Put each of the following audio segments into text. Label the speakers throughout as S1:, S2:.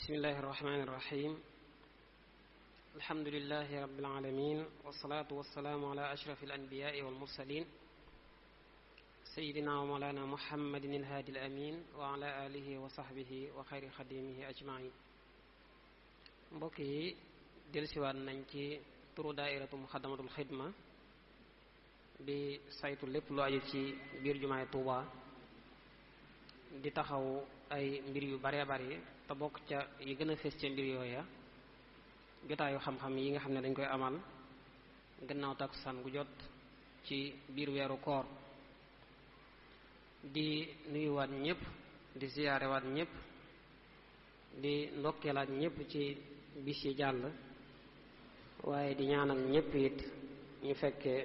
S1: bismillahi irrahmani irrahim alhamdulilahi rabbil alamin wasalaatu wasalaamu ala ashrafi alanbiyaai walmursalin sayidina wa mawlana muhammadin alhaadi alamin wa ala alihi wa sahbihi wa xayri xadimihi ajmain. mbokk yi delsiwaat nañ ci turu daairatu muxaddamatul xidma di saytu lépp lu aju ci biir jumaay Tuuba di taxaw ay mbir yu bare bari te bokk ca yi gën a fés ca mbir yooya jotaayu xam-xam yi nga xam ne dañ koy amal gannaaw takkusaan gu jot ci biir weeru koor di nuyuwaat ñëpp di ziyaarewaat ñëpp di ndokkeelaat ñëpp ci bis yi jàll waaye di ñaanal ñëpp it ñu fekkee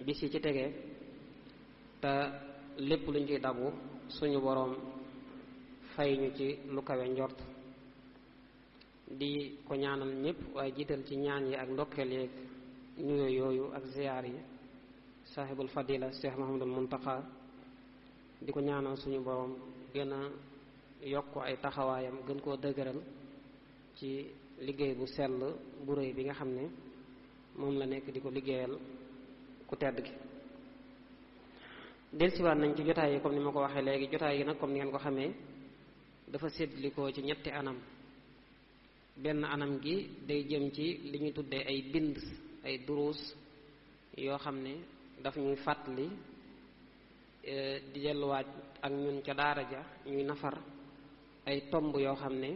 S1: bis yi ci tege te lépp luñ ciy dabu suñu boroom fay ñu ci lu kawe njort di ko ñaanal ñëpp waaye jiital ci ñaan yi ak ndokkeel yeeg nuyoo yooyu ak ziyaar yi sahibul fadila Cheikh Mahamadul Muntaqa di ko ñaanal suñu boroom gën a yokk ay taxawaayam gën koo dëgëral ci liggéey bu sell bu rëy bi nga xam ne moom la nekk di ko liggéeyal ku tedd gi. delsiwaat nañ ci jotaay yi comme ni ma ko waxee léegi jotaay yi nag comme ni ngeen ko xamee dafa séddlikoo ci ñetti anam. benn anam gi day jëm ci li ñuy tuddee ay bind ay duruus yoo xam ne daf ñuy fàttali di delluwaat ak ñun ca daara ja ñuy nafar ay tomb yoo xam ne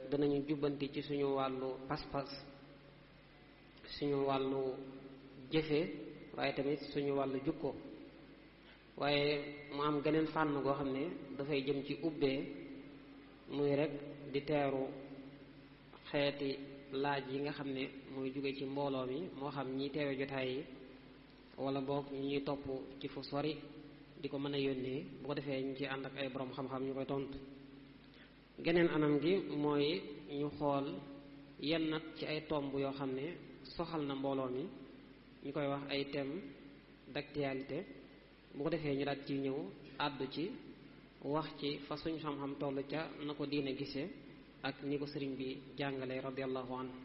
S1: danañu jubbanti ci suñu wàllu pas-pas suñu wàllu jëfe waaye tamit suñu wàllu jukko waaye mu am geneen fànn goo xam ne dafay jëm ci ubbee muy rek di teeru xeeti laaj yi nga xam ne mooy jóge ci mbooloo mi moo xam ñi teewe jotaay yi wala boog ñi ñuy topp ci fu sori di ko mën a yónnee bu ko defee ñu ci ànd ak ay borom xam-xam ñu koy tontu. geneen anam gi mooy ñu xool yenn nat ci ay tomb yoo xam ne soxal na mbooloo mi ñu koy wax ay thèmes d'actualité bu ko defee ñu daal ci ñëw àddu ci wax ci fa suñ xam-xam toll ca na ko diine gisee ak ni ko sëriñ bi jàngale radiallahu anhu.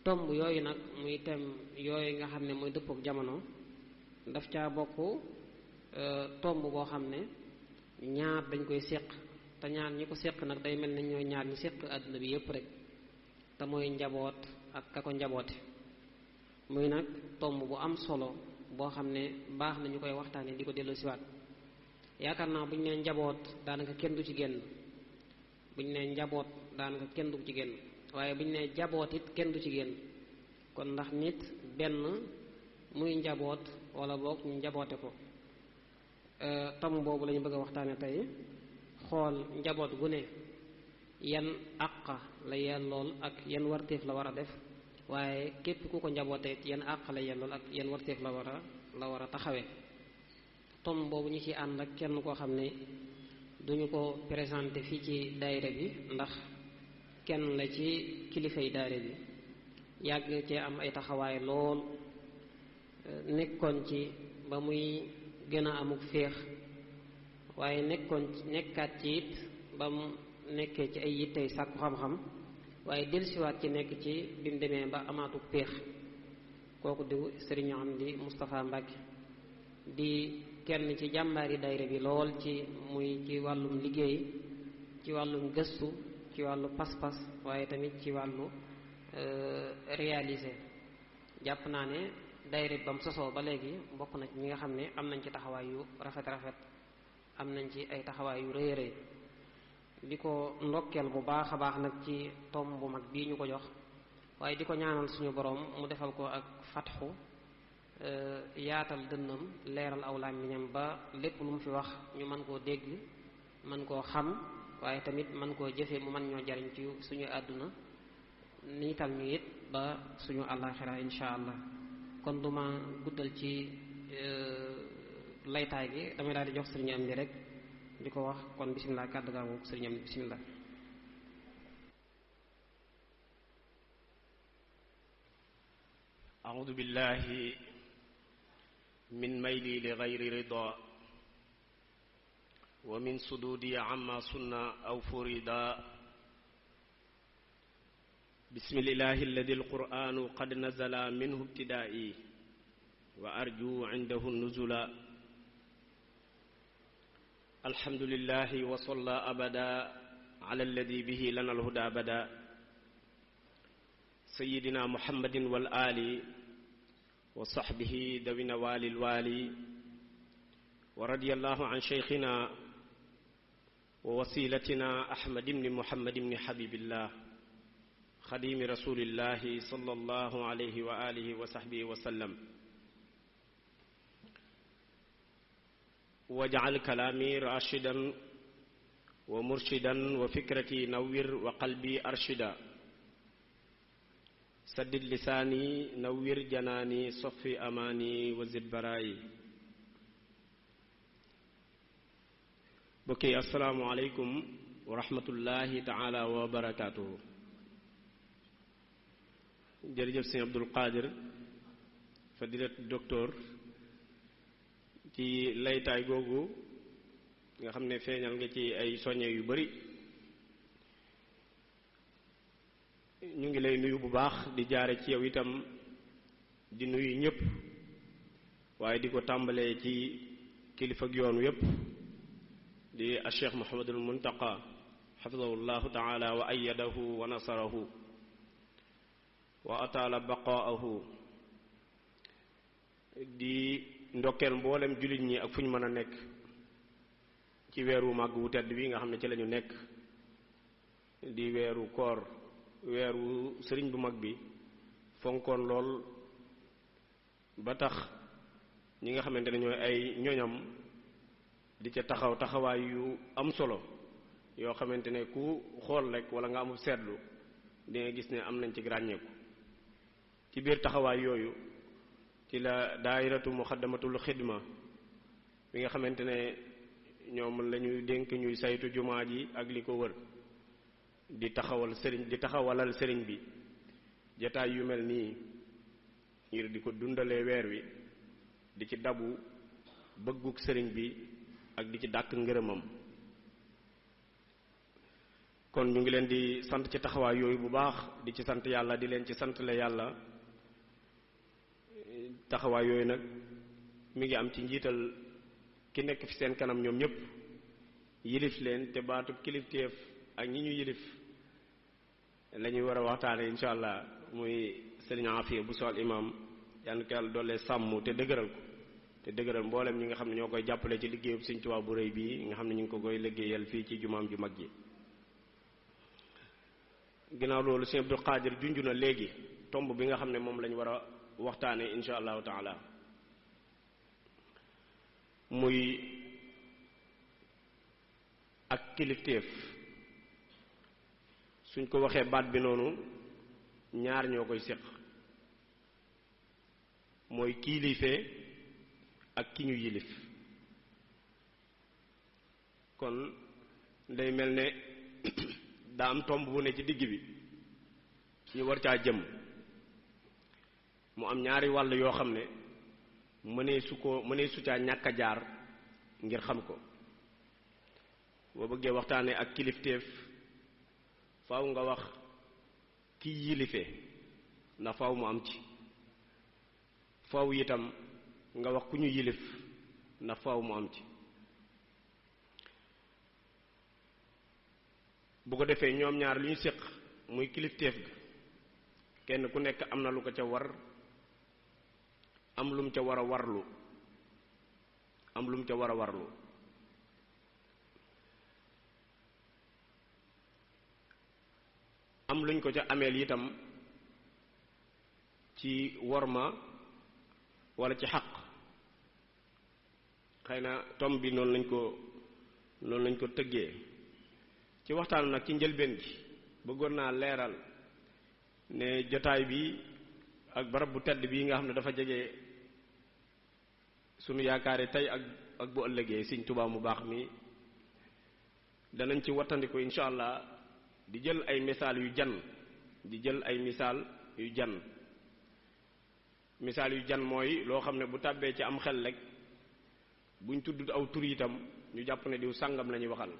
S1: tomb yooyu nag muy thème yooyu nga xam ne mooy dëppook jamono daf caa bokk tomb boo xam ne ñaar dañ koy séq te ñaar ñi ko séq nag day mel ne ñooy ñaar ñi séq àdduna bi yépp rek te mooy njaboot ak ka ko njaboote muy nag tomb bu am solo boo xam ne baax na ñu koy waxtaanee di ko dellu siwaat. yaakaar naa bu ñu nee njaboot daanaka kenn du ci génn bu ñu nee njaboot daanaka kenn du ci génn waaye bu ñu nee jaboot it kenn du ci génn kon ndax nit benn muy njaboot wala boog ñu njaboote ko. tomb boobu la ñu bëgg a waxtaane tey xool njaboot gu ne yan àq la yellool ak yan warteef la war a def waaye képp ku ko njabootee yan àq la yellool ak yan warteef la war a taxawee. tomb boobu ñu ci ànd ak kenn koo xam ne duñu ko présenté fii ci daayira bi ndax kenn la ci kilifay daayira bi yàgg cee am ay taxawaay lool nekkoon ci ba muy gën a amuk féex waaye nekkaat ci it ba mu nekkee ci ay yittey sàkku xam-xam waaye dellusiwaat ci nekk ci bi mu demee ba amaatuk péex kooku di sëriñ Amdi Moustapha Mbacke di kenn ci jàmbaari daayira bi lool ci muy ci wàllum liggéey ci wàllum gëstu ci wàllu pas-pas waaye tamit ci wàllu réaliser. jàpp naa ne daayira bi ba mu sosoo ba léegi bokk na ci ñi nga xam ne am nañ ci taxawaay yu rafet am nañ ci ay taxawaay yu rëy rëy di ko ndokkeel bu baax a baax nag ci tomb bu mag bii ñu ko jox waaye di ko ñaanal suñu borom mu defal ko ak fatxu yaatal dënnam leeral aw làmmiñam ba lépp lu mu fi wax ñu mën koo dégg mën koo xam waaye tamit mën koo jëfe mu mën ñoo jariñ ci suñu àdduna niital ñu it ba suñu àllaaxira insha allah. kon duma guddal ci laytaay gi damay daal di jox sëriñ am bi rek di ko wax kon bisimilah kàddu gaa ngoog sëriñ am bi bisimilah.
S2: a'uudu billahi min mayli li gayri rida ومن صدودي عما سنة أو فردا بسم الإله الذي القرآن قد نزل منه ابتدائي وأرجو عنده النزل الحمد لله وصلى أبدا على الذي به لنا الهدى أبدا سيدنا محمد والآل وصحبه ذوي نوال الوالي ورضي الله عن شيخنا ووسيلتنا أحمد بن محمد بن حبيب الله خديم رسول الله صلى الله عليه وآله وصحبه وسلم واجعل كلامي راشدا ومرشدا وفكرتي نوّر وقلبي أرشدا سدد لساني نوّر جناني صفي أماني وزد برائي بكي السلام عليكم ورحمة الله تعالى وبركاته jërëjëf sëñ Abdul Qadir fadilat docteur ci laytaay googu nga xam ne feeñal nga ci ay soññe yu bari ñu ngi lay nuyu bu baax di jaare ci yow itam di nuyu ñëpp waaye di ko tàmbalee ci kilifa ak yoon yépp di Cheikh Muhammadul Muntaqa xafidahullahu taala wa ayyadahu wa nasarahu wa ataala baqaahu di ndokkeel mboolem jullit ñi ak fu ñu mën a nekk ci weeru màgg wu tedd bi nga xam ne ci lañu nekk di weeru koor weeru sëriñ bu mag bi fonkoon lool ba tax ñi nga xamante ne ñooy ay ñoñam di ca taxaw taxawaay yu am solo yoo xamante ne ku xool rek wala nga amul seetlu di nga gis ne am nañ ci ràññeeku ci biir taxawaay yooyu ci la daayiratu muxaddamatul xidma bi nga xamante ne ñoom lañuy dénk ñuy saytu jumaa ji ak li ko wër di taxawalal sëriñ bi jataay yu mel nii ngir di ko dundalee weer wi di ci dabu bëgguk sëriñ bi ak di ci dàkk ngërëmam kon ñu ngi leen di sant ci taxawaay yooyu bu baax di ci sant yàlla di leen ci sant la yàlla taxawaay yooyu nag mi ngi am ci njiital ki nekk fi seen kanam ñoom ñëpp yilif leen te baatu kilifteef ak ñi ñu yilif la ñuy war a waxtaane insha allah muy sëriñ Afiya bu sol imam yàlla ko yàlla doole sàmm te dëgëral ko te dëgëral mboolem ñi nga xam ne ñoo koy jàppale ci liggéeyub Sëriñ Tuubaa bu rëy bii nga xam ne ñu ngi ko koy liggéeyal fii ci jumaam ju mag ji ginnaaw loolu Sëriñ Abdul Qadir junju na léegi tomb bi nga xam ne moom lañu war a waxtaane insha allahu taala muy ak kilifteef suñ ko waxee baat bi noonu ñaar ñoo koy séq mooy kilife ak ki ñu yilif kon day mel ne daa am tomb bu ne ci digg bi ñu war caa jëm mu am ñaari wàll yoo xam ne mënee su caa ñàkk a jaar ngir xam ko boo bëggee waxtaane ak kilifteef faaw nga wax ki yilife ndax faaw mu am ci faaw itam nga wax ku ñu yilif ndax faaw mu am ci bu ko defee ñoom ñaar lu ñu séq muy kilifteef ga kenn ku nekk am na lu ko ca war am lu mu ca war a warlu am luñ ko ca ameel itam ci worma wala ci xaq xëy na tom bi noonu lañ ko tëggee ci waxtaan nag ci njëlbeen gi bëggoon naa leeral ne jotaay bi ak barab bu tedd bii nga xam ne dafa jege sunu yaakaare tey ak bu ëllëgee Sëriñ Tuubaa mu baax mi danañ ci wattandiku insha allah di jël ay misaal yu jan misaal yu jan mooy loo xam ne bu tàbbee ci am xel rek buñ tudd aw tur itam ñu jàpp ne diw sàngam la ñuy waxal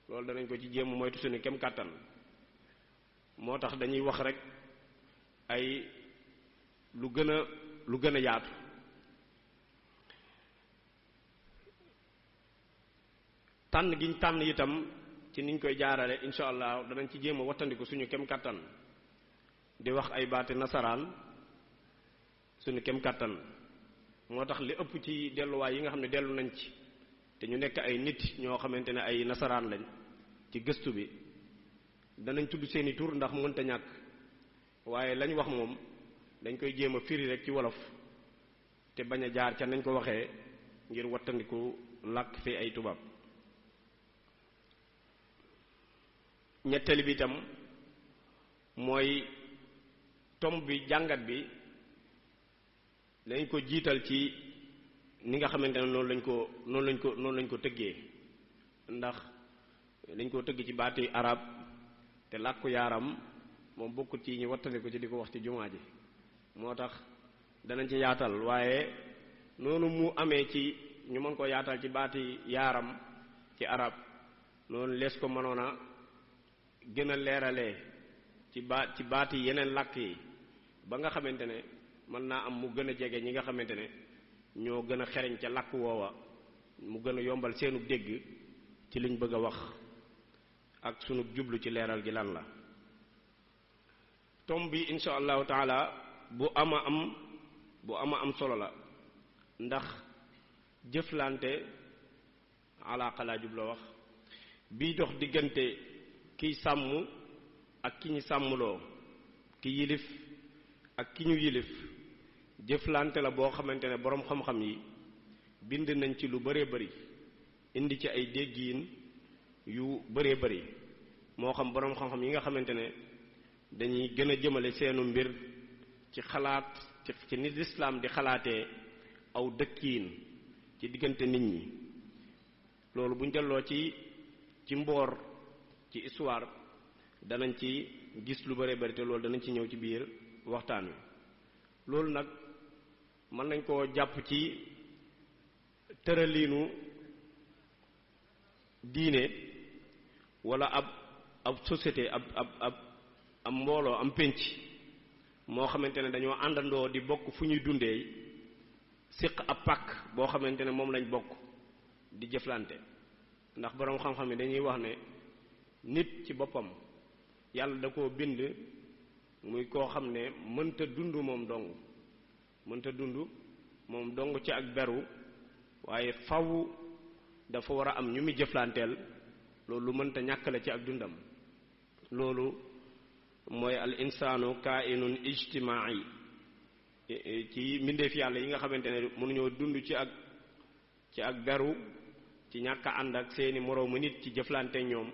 S2: loolu danañ ko ci jéem moytu suñu kem kàttan moo tax dañuy wax rek ay lu gën a yaatu. tànn giñ tànn itam ci niñ koy jaarale insha allah danañ ci jéem a wattandiku suñu kem kàttan di wax ay baati nasaraan suñu kem kàttan moo tax li ëpp ci delluwaay yi nga xam ne dellu nañ ci te ñu nekk ay nit ñoo xamante ne ay nasaraan lañ ci gëstu bi danañ tudd seeni tur ndax mënta ñàkk waaye lañ wax moom dañ koy jéem a firi rek ci wolof te bañ a jaar ca nañ ko waxee ngir wattandiku làkk fi ay tubaab. ñetteel bi itam mooy tomb bi jàngat bi dañ ko jiital ci ni nga xamante ne noonu lañ ko tëggee ndax dañ ko tëgg ci baati arab te làkku yaaram moom bokkut ci ñu wattandi ko ci di ko wax ci jumaa ji moo tax danañ ci yaatal waaye noonu mu amee ci ñu mën ko yaatal ci baati yaaram ci arab noonu lees ko mënoon a gën a leeralee ci baati yeneen làkk yi ba nga xamante ne mën naa am mu gën a jege ñi nga xamante ne ñoo gën a xereñ ca làkk woowa mu gën a yombal seenu dégg ci liñ bëgg a wax ak sunu jublu ci leeral gi lan la. tom bi insha allahu taala bu ama am solo la ndax jëflante alaaqa laa jubloo wax bii dox diggante kiy sàmm ak ki ñu sàmmloo ki yilif ak ki ñu yilif jëflante la boo xamante ne boroom xam-xam yi bind nañ ci lu bëree bëri indi ci ay déggiin yu bëree bëri moo xam boroom xam-xam yi nga xamante ne dañuy gën a jëmale seenu mbir ci xalaat ci nit lislaam di xalaatee aw dëkkiin ci diggante nit ñi loolu buñ delloo ci mboor ci histoire danañ ci gis lu bëree bëri te loolu danañ ci ñëw ci biir waxtaan wi loolu nag mën nañ koo jàpp ci tëraliinu diine wala ab société ab mbooloo am pénc moo xamante ne dañoo àndandoo di bokk fu ñuy dundee siq ab pàkk boo xamante ne moom lañ bokk di jëflante ndax boroom xam-xam yi dañuy wax ne nit ci boppam yàlla da koo bind muy koo xam ne mënta dund moom dong ci ak beru waaye faw dafa war a am ñu muy jëflanteel loolu lu mënta ñàkk la ci ak dundam loolu mooy al insaanu kaa'inun ijtimaa'i ci mbindeef yàlla yi nga xamante ne mënuñoo dund ci ak beru ci ñàkk a ànd ak seeni moroomu nit ci jëflante ñoom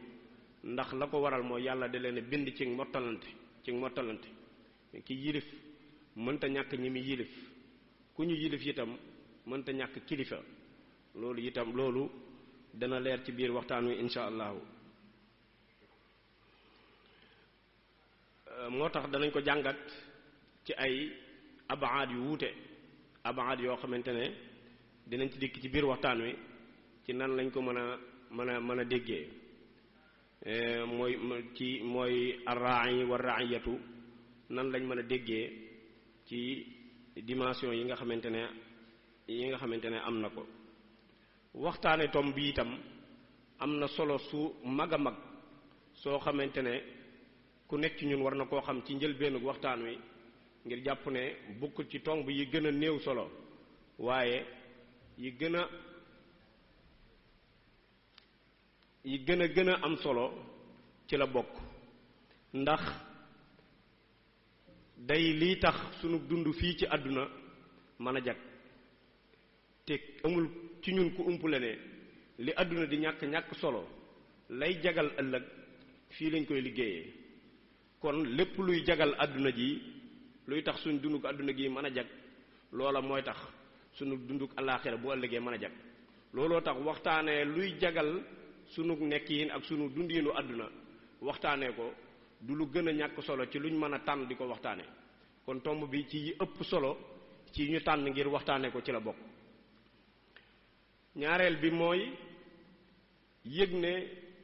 S2: ndax la ko waral mooy yàlla da leen bind ci mottalante ki yilif mënta ñàkk ñi mi yilif ku ñu yilif itam mënta ñàkk kilifa loolu dana leer ci biir waxtaan wi insha allahu moo tax danañ ko jàngat ci ay abaad yu wuute abaad yoo xamante ne dinañ ci dikk ci biir waxtaan wi ci nan lañ ko mën a déggee mooy ar-ra'i wa ra'iyatu nan lañ mën a déggee ci dimension yi nga xamante ne am na ko waxtaane tom bi itam am na solo su mag a mag soo xamante ne ku nekk ci ñun war na koo xam ci njëlbeenu waxtaan wi ngir jàpp ne bokkul ci tomb yi gën a néew solo waaye yi gën a am solo ci la bokk ndax day lii tax sunu dund fii ci àdduna mën a jag te amul ci ñun ku umpule ne li àdduna di ñàkk solo lay jagal ëllëg fii lañ koy liggéeyee kon lépp luy jagal àdduna ji luy tax suñu dunduk àdduna gi mën a jag loola mooy tax sunu dunduk alaaxira bu ëllëgee mën a jag looloo tax waxtaanee luy jagal sunu nekkiin ak sunu dundiinu àdduna waxtaanee ko du lu gën a ñàkk solo ci luñ mën a tànn di ko waxtaane kon tomb bi ci yi ëpp solo ci ñu tànn ngir waxtaane ko ci la bokk ñaareel bi mooy yëg ne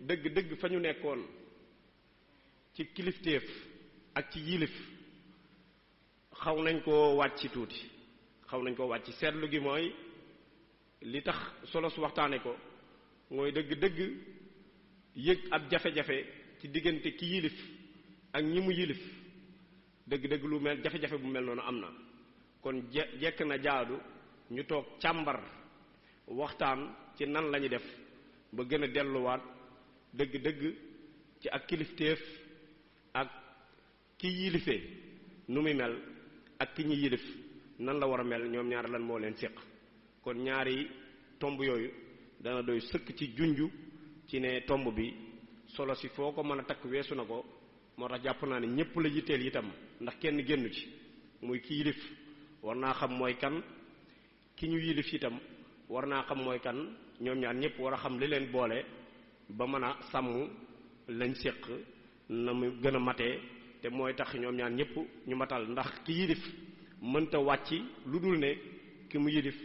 S2: dëgg-dëgg fa ñu nekkoon ci kilifteef ak ci yilif xaw nañ koo wàcc tuuti xaw nañ koo wàcc seetlu gi mooy li tax solo su waxtaane ko mooy dëgg-dëgg yëg ab jafe-jafe ci diggante ki yilif ak ñi mu yilif dëgg-dëgg lu mel jafe-jafe bu mel noonu am na kon jekk na jaadu ñu toog càmbar waxtaan ci nan lañu def ba gën a delluwaat dëgg-dëgg ci ak kilifteef ak ki yilifee nu muy mel ak ki ñu yilif nan la war a mel ñoom ñaar lan moo leen séq kon ñaari tomb yooyu dana doy sëkk ci junju ci ne tomb bi solo si foo ko mën a takk weesu na ko moo tax jàpp naa ne ñépp la yitteel itam ndax kenn génnu ci muy ki yilif war naa xam mooy kan ki ñu yilif itam war naa xam mooy kan ñoom ñaar ñépp war a xam li leen boole ba mën a sàmm lañ séq na mu gën a matee te mooy tax ñoom ñaar ñépp ñu matal ndax ki yilif mënta wàcc lu dul ne ki mu yilif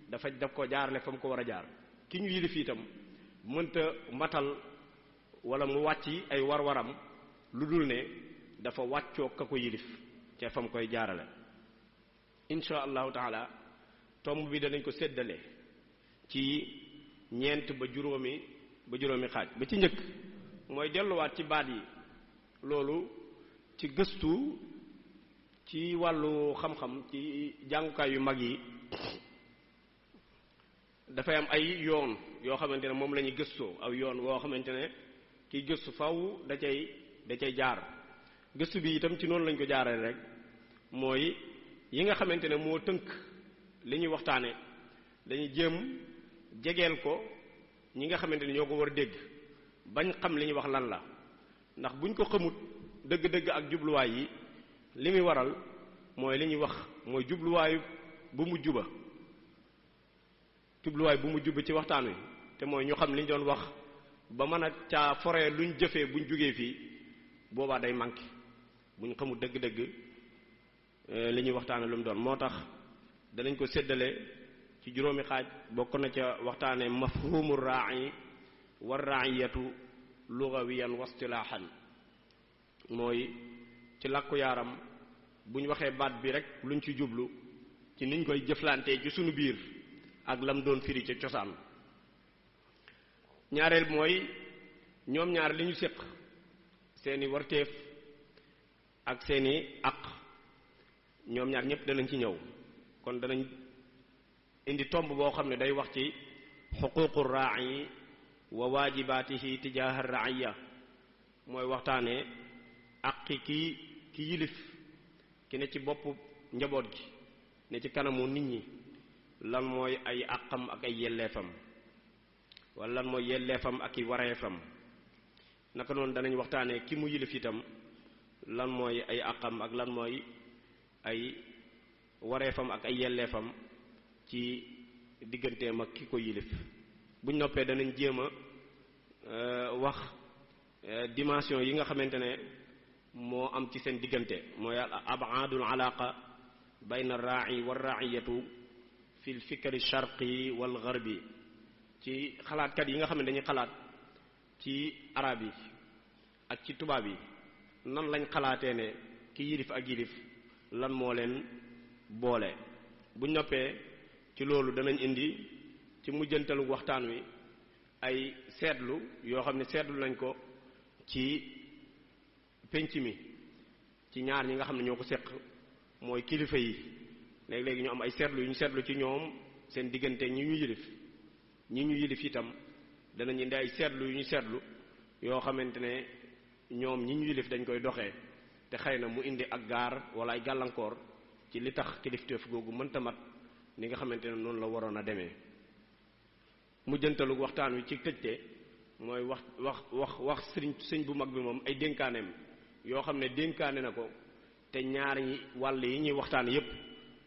S2: daf ko jaarale fa mu ko war a jaar ki ñu yilif itam mënta matal wala mu wàcc ay war-waram lu dul ne dafa wàccoo ka ko yilif ca fa mu koy jaarale insha allahu taala tomb bi danañ ko séddale ci ñeent ba juróomi xaaj ba ci njëkk mooy delluwaat ci baat yi loolu ci gëstu ci wàllu xam-xam ci jàngukaay yu mag yi dafay am ay yoon yoo xamante ne moom la ñuy gëstoo aw yoon woo xamante ne kiy gëstu faw da cay jaar gëstu bi itam ci noonu lañ ko jaarale rek mooy yi nga xamante ne moo tënk li ñuy waxtaane dañuy jéem jegeel ko ñi nga xamante ne ñoo ko war a dégg bañ xam li ñuy wax lan la ndax buñ ko xamut dëgg-dëgg ak jubluwaay yi li muy waral mooy li ñuy wax mooy jubluwaayu bu mujj ba ci waxtaan wi te mooy ñu xam li ñu doon wax ba mën a caa foree luñ jëfee buñ jógee fii boobaa day manqué buñ xamul dëgg-dëgg li ñuy waxtaane lu mu doon moo tax danañ ko séddale ci juróomi xaaj bokk na ca waxtaane mafhumu ra'i war ra'iyatu lughawiyan wastilaahan mooy ci làkku yaaram buñ waxee baat bi rek luñ ci jublu ci niñ koy jëflantee ci sunu biir ak lam doon firi ca cosaan ñaareel mooy ñoom ñaar li ñu séq seeni warteef ak seeni aq ñoom ñaar ñépp danañ ci ñëw kon danañ indi tomb boo xam ne day wax ci xuququ ra'i wa waajibaatihi tijaaha ra'iya mooy waxtaane aqi ki yilif ki ne ci boppu njaboot gi ne ci kanamu nit ñi lan mooy ay àqam ak ay yelleefam wala lan mooy yelleefam ak i wareefam naka noonu danañ waxtaanee ki mu yilif itam lan mooy ay àqam ak lan mooy ay wareefam ak ay yelleefam ci digganteem ak ki ko yilif buñ noppee danañ jéem a wax dimension yi nga xamante ne moo am ci seen diggante mooy ab'adul alaqa bayna ar-ra'i war-ra'iyatu fi al-fikr ash-sharqi wal-gharbi ci xalaatkat yi nga xam ne dañuy xalaat ci arab yi ak ci tubaab yi nan lañ xalaatee ne ki yilif ak yilif lan moo leen boole buñ noppee ci loolu danañ indi ci mujjantalu waxtaan wi ay seetlu yoo xam ne seetlu nañ ko ci penc mi ci ñaar ñi nga xam ne ñoo ko seq mooy kilifa yi léegi-léegi ñu am ay seetlu yu ñu seetlu ci ñoom seen diggante ñi ñu yilif itam danañ indi ay seetlu yu ñu seetlu yoo xamante ne ñoom ñi ñu yilif dañ koy doxee te xëy na mu indi ak gaar wala ay gàllankoor ci li tax kilifteef googu mënta mat ni nga xamante ne noonu la waroon a demee mujjantalu waxtaan wi ci tëjte mooy wax sëñ bu mag bi moom ay dénkaaneem yoo xam ne dénkaane na ko te ñaari wàll yi ñuy waxtaan yépp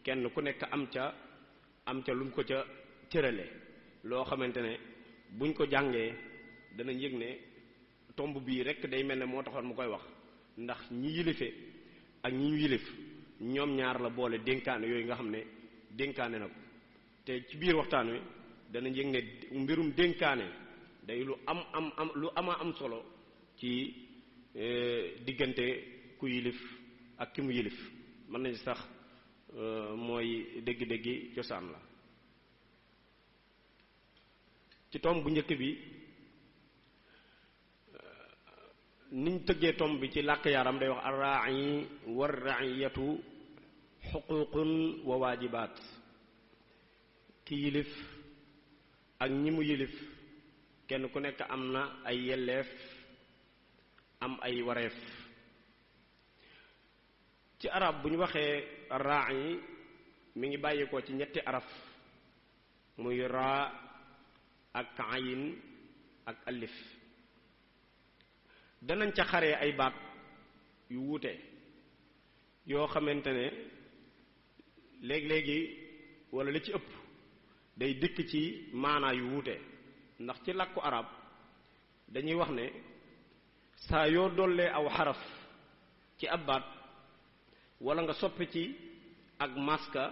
S2: kenn ku nekk am ca lu mu ko ca cërale loo xamante ne buñ ko jàngee danañ yëg ne tomb bii rek day mel ne moo taxoon mu koy wax ndax ñi yilife ak ñi ñu yilif ñoom ñaar la boole dénkaane yooyu nga xam ne dénkaane na ko te ci biir waxtaan wi dana yëg ne mbirum dénkaane day lu am solo ci diggante ku yilif ak ki mu yilif mën nañ sax mooy dégg-déggi cosaan la. ci tomb bu njëkk bi niñ tëggee tomb bi ci làkk yaram day wax ar-ra'i war-ra'iyatu xuququn wa waajibaat ki yilif ak ñi mu yilif kenn ku nekk am na ay yelleef am ay wareef. ci arab bu ñu waxee ra'i mi ngi bàyyikoo ci ñetti araf muy raa ak ayin ak alif. danañ ca xaree ay baat yu wuute yoo xamante ne léegi-léegi wala li ci ëpp day dikk ci maanaa yu wuute ndax ci làkku arab dañuy wax ne saa yoo dollee aw xaraf ci ab baat wala nga soppi ci ak maska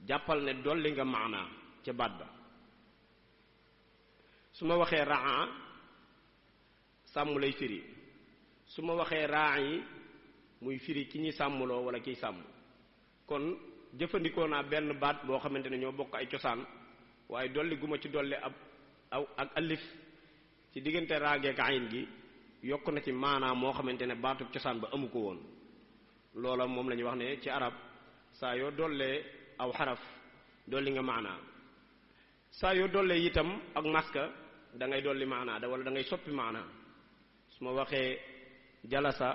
S2: jàppal ne dolli nga maanaa ca baat ba. su ma waxee raa sàmm lay firi su ma waxee raa yi muy firi ki ñuy sàmmloo wala kiy sàmm. kon jëfandikoo naa benn baat boo xamante ne ñoo bokk ay cosaan waaye dolli gu ma ci dolli ak alif ci diggante raageek ayin gi yokk na ci maanaa moo xamante ne baatu cosaan ba amu ko woon. loola moom la ñuy wax ne ci arab saa yoo dollee aw xaraf dolli nga maanaa. saa yoo dollee itam ak maska da ngay dolli maanaa wala da ngay soppi maanaa. su ma waxee jalasa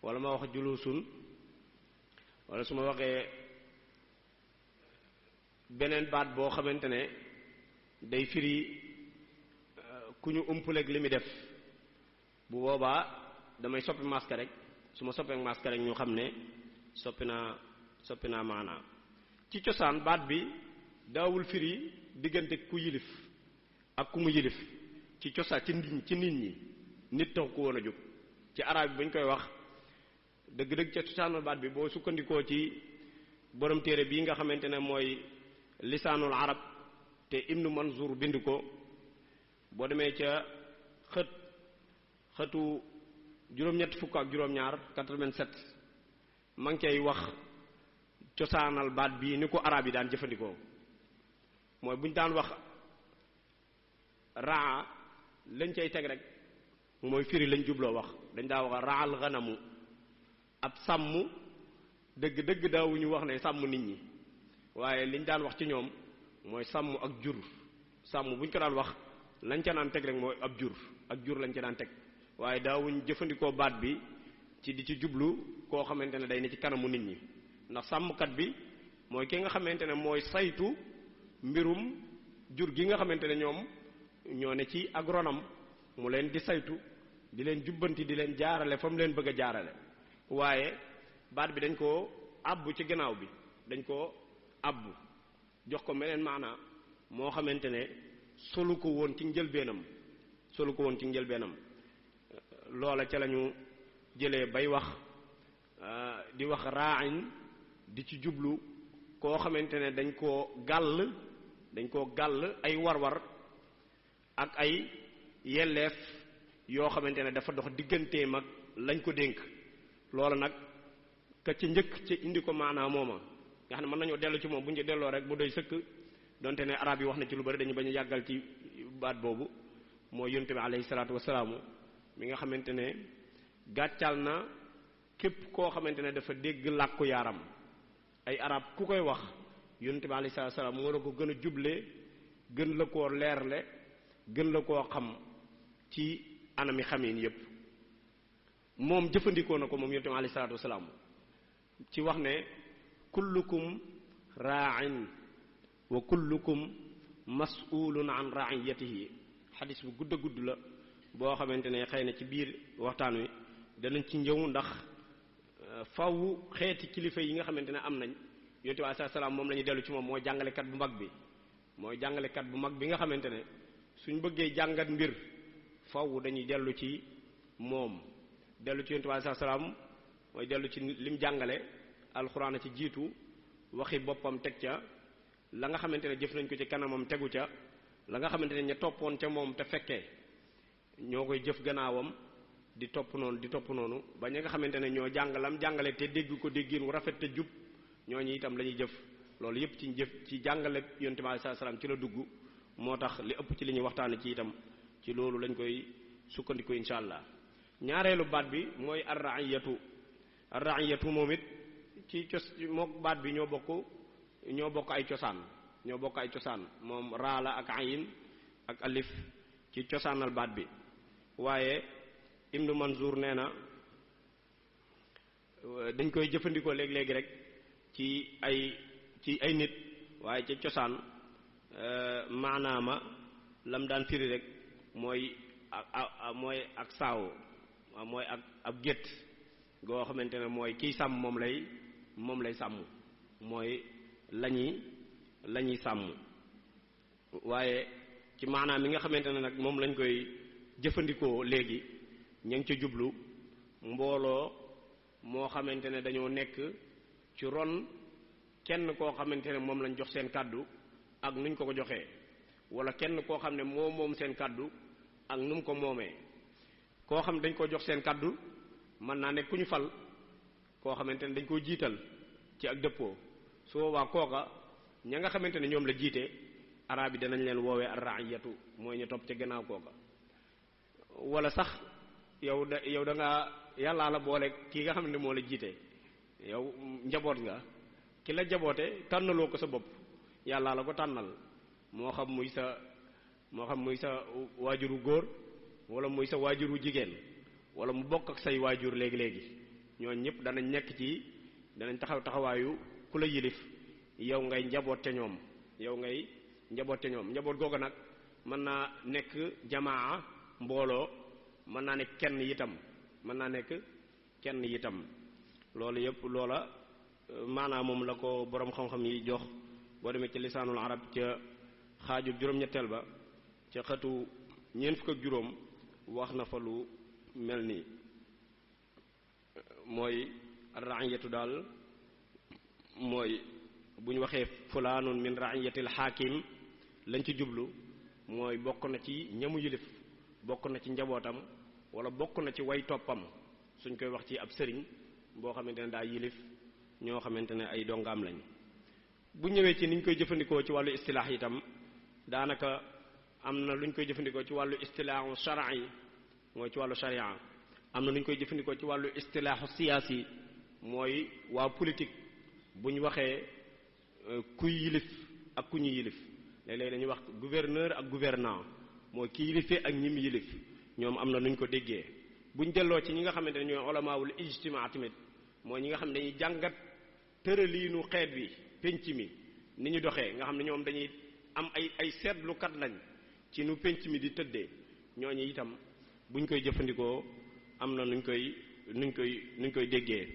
S2: wala ma wax julusun wala su ma waxee beneen baat boo xamante ne day firi ku ñu umpaleeg li muy def bu boobaa damay soppi maska rek. su ma soppee maska rek ñu xam ne soppi naa maanaa. ci cosaan baat bi daawul firi diggante ku yilif ak ku mu yilif ci cosaan ci nit ñi nit tax ko woon a jóg. ci arab bi bu ñu koy wax dëgg-dëgg ca cosaanul baat bi boo sukkandikoo ci borom téere bii nga xamante ne mooy lisaanul arab te ibnu manzur bind ko boo demee ca xëtu juróom-ñett fukk ak juróom-ñaar 87 ma ngi cay wax cosaanal baat bii ni ko arab yi daan jëfandikoo. mooy bu ñu daan wax raa lañ cay teg rek mooy firi lañ jubloo wax. dañ daa wax raal xanamu ab sàmm dëgg-dëgg daawuñu wax ne sàmm nit ñi waaye liñ daan wax ci ñoom mooy sàmm ak jur. sàmm buñ ko daan wax lañ ca daan teg rek mooy ab jur ak jur lañ ca daan teg waaye daawuñ jëfandikoo baat bi ci di ci jublu koo xamante ne day ne ci kanamu nit ñi. ndax sàmmkat bi mooy ki nga xamante ne mooy saytu mbirum jur gi nga xamante ne ñoom ñoo ne ci agronome mu leen di saytu di leen jubbanti di leen jaarale fa mu leen bëgg a jaarale. waaye baat bi dañ koo abbu ci gannaaw bi dañ koo abbu jox ko meneen maanaa moo xamante ne solu ko woon ci njëlbeenam loola ca lañu jëlee bay wax di wax raain di ci jublu koo xamante ne dañ koo gàll ay war-war ak ay yelleef yoo xamante ne dafa dox digganteem ak lañ ko dénk. loola nag ka ci njëkk ci indi ko maanaa mooma nga xam ne mën nañoo dellu ci moom bu ñu delloo rek bu doy sëkk donte ne arab yi wax na ci lu bari dañu bañ a yàggal ci baat boobu mooy yonent bi alayhi salaatu wasalaamu mi nga xamante ne gàccal na képp koo xamante ne dafa dégg làkku yaaram. ay arab ku koy wax yonent bi alayhi salaatu wasalaam moo la ko gën a juble gën la koo leerle gën la koo xam ci anami xamiin yépp. moom jëfandikoo na ko moom yonent bi alayhi salaatu wasalaam ci wax ne kullukum raa'in wa kullukum mas'ulun an ra'iyatihi. xadis bu gudd a gudd la boo xamante ne xëy na ci biir waxtaan wi danañ ci njëw ndax faw xeeti kilifa yi nga xamante ne am nañ yonent bi alayhi salaam moom la ñuy dellu ci moom mooy jàngalekat bu mag bi nga xamante ne suñ bëggee jàngat mbir faw dañuy dellu ci moom dellu ci yonent bi alayhi salaam mooy dellu ci lim jàngale alxuraan ci jiitu waxi boppam teg ca la nga xamante ne jëf nañ ko ci kanamam tegu ca la nga xamante ne ña toppoon ca moom te fekkee ñoo koy jëf gannaawam di topp noonu ba ñi nga xamante ne ñoo jàngalam jàngale te dégg ko déggin wu rafet te jub ñooñu itam la ñuy jëf loolu yépp ci jàngale yonent bi sallallahu alayhi wasallam ci la dugg moo tax li ëpp ci li ñuy waxtaane ci itam ci loolu lañ koy sukkandiku insha allah ñaareelu baat bi mooy ar-ra'iyatu moom it ci mook baat bi ñoo bokk ay cosaan moom raala ak ayin ak alif ci cosaanal baat bi waaye Ibnu Manzur nee na dañ koy jëfandikoo léegi rek ci ay nit waaye ci cosaan maanaama lam daan firi rek mooy ak saaw mooy ak ab gétt goo xamante ne mooy kiy sàmm moom lay sàmm mooy lañuy sàmm waaye ci maanaam mi nga xamante ne nag moom lañ koy jëfandikoo léegi ña ngi ca jublu mbooloo moo xamante ne dañoo nekk ci ron kenn koo xamante ne moom lañ jox seen kàddu ak nuñ ko joxee wala kenn koo xam ne moom seen kàddu ak nu mu ko moomee koo xam ne dañ ko jox seen kàddu mën naa nekk ku ñu fal koo xamante ne dañ koo jiital ci ak dëppoo su boobaa kooka ña nga xamante ne ñoom la jiite arab yi danañ leen woowee ar-ra'iyatu mooy ñu topp ca gannaaw kooka wala sax yow da nga yàllaa la boole kii nga xam ne moo la jiite yow njaboot nga ki la jaboote tànnaloo ko sa bopp yàllaa la ko tànnal moo xam muy sa waajuru góor wala muy sa waajuru jigéen wala mu bokk ak say waajur léegi ñooñ ñëpp danañ taxawaayu ku la yilif yow ngay njaboot ca ñoom njaboot googu nag mën naa nekk jamaa mbooloo mën naa nekk kenn itam loolu yëpp loola maanaam moom la ko boroom xam-xam yi jox boo demee ci lisaanul arab ca xaaju juróom-ñetteel ba ca xëtu ñeent fukk ak juróom wax na fa lu mel nii mooy ra'iyatu daal mooy bu ñu waxee fulaanun min ra'iyatil xaakim lañ ci jublu mooy bokk na ci ñamu yilif bokk na ci njabootam wala bokk na ci way toppam suñ koy wax ci ab sëriñ boo xamante ne daa yilif ñoo xamante ne ay dongaam lañ bu ñëwee ci niñ koy jëfandikoo ci wàllu istilaax itam daanaka am na luñ koy jëfandikoo ci wàllu istilaaxu shar'i mooy ci wàllu sharia am na luñ koy jëfandikoo ci wàllu istilaaxu siyaasi mooy waa politique buñ waxee kuy yilif ak ku ñu yilif léeg-léeg dañuy wax gouverneur ak gouvernant mooy ki yilifee ak ñim yilif ñoom am na nuñ ko déggee buñ delloo ci ñi nga xamante ne ñooy ulamaawul ijtimaa tamit mooy ñi nga xam ne dañuy jàngat tëraliinu xeet bi penc mi ni ñu doxee nga xam ne ñoom dañuy am ay seetlukat lañ ci nu penc mi di tëddee ñooñu itam buñ koy jëfandikoo am na nuñ koy déggee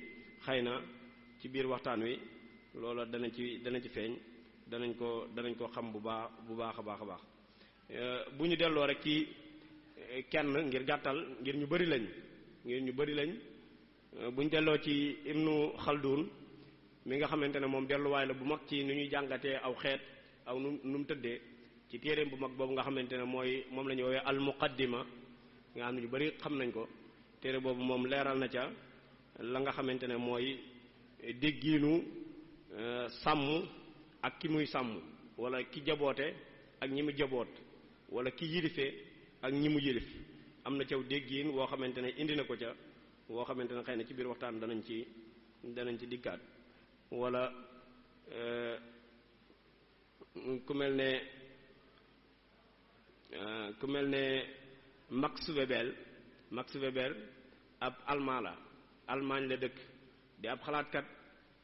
S2: xëy na ci biir waxtaan wi loola dana ci feeñ danañ ko xam bu baax a baax bu ñu delloo rek ci kenn ngir gàttal ngir ñu bari lañ bu ñu delloo ci Ibnu Khaldun mi nga xamante ne moom delluwaay la bu mag ci nu ñuy jàngatee aw xeet aw nu mu tëddee ci téereem bu mag boobu nga xamante ne moom la ñu woowee al muqaddima nga xam ne ñu bari xam nañ ko téere boobu moom leeral na ca la nga xamante ne mooy déggiinu sàmm ak ki muy sàmm wala ki jaboote ak ñi mu jaboot wala ki yilife ak ñi mu yilif am na caw déggiin woo xamante ne indi na ko ca woo xamante ne xëy na ci biir waxtaan danañ ci dikkaat wala ku mel ne Max Weber ab Allemagne la dëkk di ab xalaatkat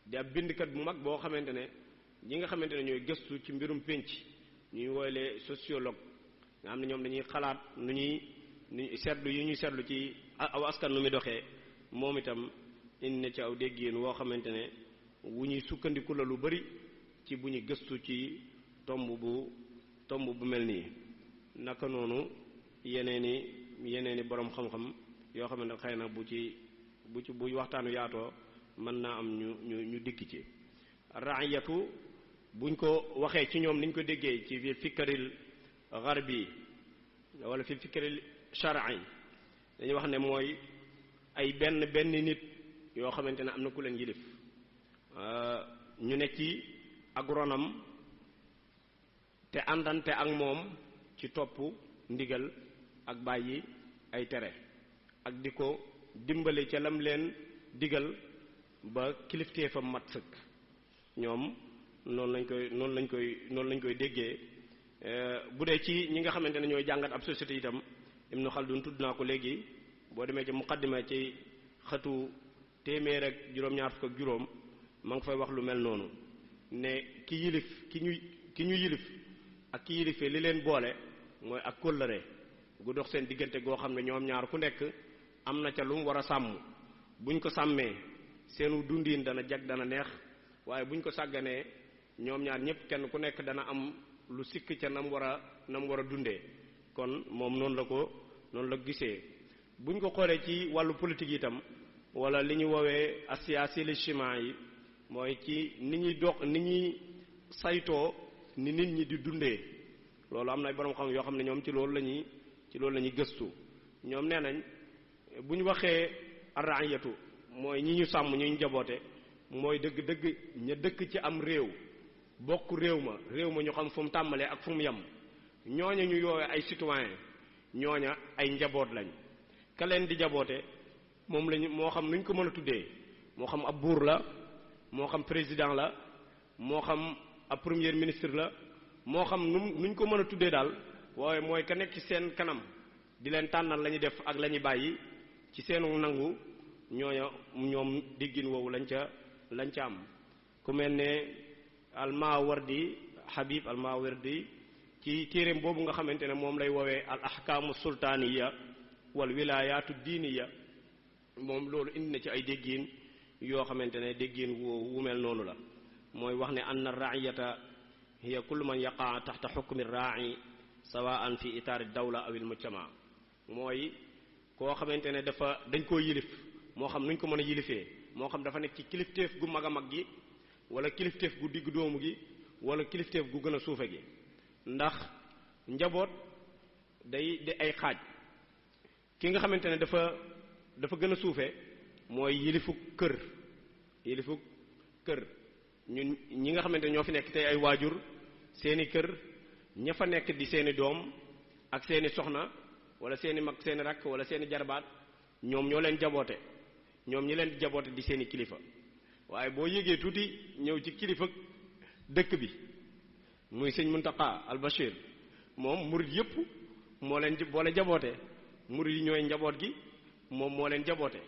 S2: di ab bindkat bu mag boo xamante ne ñi nga xamante ne ñooy gëstu ci mbirum pénc ñuy woyle sociologue nga xam ne ñoom dañuy xalaat nu ñuy seetlu ci aw askan nu muy doxee moom itam indi na ci aw déggin woo xamante ne wu ñuy sukkandiku la lu bari ci bu ñuy gëstu ci tomb bu mel nii naka noonu yeneeni boroom xam-xam yoo xamante ne xëy na bu waxtaanu yaatoo mën naa am ñu dikk ci raiyatu buñ ko waxee ci ñoom niñ ko déggee ci fi fikkaril gharbi wala fi fikkaril shar'i dañuy wax ne mooy ay benn nit yoo xamante ne am na ku leen yilif ñu ne ci ak ronam te àndante ak moom ci topp ndigal ak bàyyi ay tere ak di ko dimbali ca lam leen digal ba kilifteefam mat sëkk ñoom noonu lañ koy déggee bu dee ci ñi nga xamante ne ñooy jàngat ab société itam Ibnu Khaldun tudd naa ko léegi boo demee ci muqaddima ci xëtu téeméer ak juróom-ñaar fukk ak juróom ma nga fay wax lu mel noonu ne ki ñu yilif ak ki yilifee li leen boole mooy ak kóllëre gu dox seen diggante goo xam ne ñoom ñaar ku nekk am na ca lu mu war a sàmm buñ ko sàmmee seenu dundiin dana jag dana neex waaye buñ ko sàgganee ñoom ñaar ñëpp kenn ku nekk dana am lu sikk ca nam war a dundee kon moom noonu la gisee buñ ko xoolee ci wàllu politique itam wala li ñu woowee asiyaasi lijtimaa yi mooy ci ni ñuy saytoo ni nit ñi di dundee loolu am na ay borom xam yoo xam ne ñoom ci loolu la ñuy gëstu ñoom nee nañ bu ñu waxee arraayatu mooy ñi ñu sàmm ñu njaboote mooy dëgg-dëgg ña dëkk ci am réew bokk réew ma ñu xam fu mu tàmbalee ak fu mu yem ñooña ñu yoowee ay citoyen ñooña ay njaboot lañ ka leen di jaboote moom lañu moo xam nuñ ko mën a tuddee moo xam ab buur la moo xam président la moo xam ab premier ministre la moo xam nuñ ko mën a tuddee daal waaye mooy ka nekk ci seen kanam di leen tànnal la ñuy def ak la ñuy bàyyi ci seenu nangu ñoom diggin woowu lañ ca am ku mel ne al-Mawardi Habib al-Mawardi ci téereem boobu nga xamante ne moom lay woowee al ahkaamu sultaaniya wal wilaayaatu diiniya moom loolu indi na ci ay déggiin yoo xamante ne déggiin wu mel noonu la mooy wax ne anna raiyata hiya kullu man yaqa taxta xukmi raa'i sawaan fi itaari dawla aw il mujtama mooy koo xamante ne dañ koo yilif moo xam nuñ ko mën a yilifee moo xam dafa nekk ci kilifteef gu mag a mag gi wala kilifteef gu digg doomu gi wala kilifteef gu gën a suufe gi ndax njaboot day ay xaaj ki nga xamante ne dafa gën a suufe mooy yilifu kër ñun ñi nga xamante ne ñoo fi nekk tey ay waajur seeni kër ña fa nekk di seeni doom ak seeni soxna wala seeni mag seeni rakk wala seeni jarbaat ñoom ñoo leen jaboote ñoom ñi leen di jaboote di seeni kilifa waaye boo yégee tuuti ñëw ci kilifa dëkk bi muy sëñ Muntaqa al Bachir moom murid yépp moo leen boole jaboote murid yi ñooy njaboot gi moom moo leen jaboote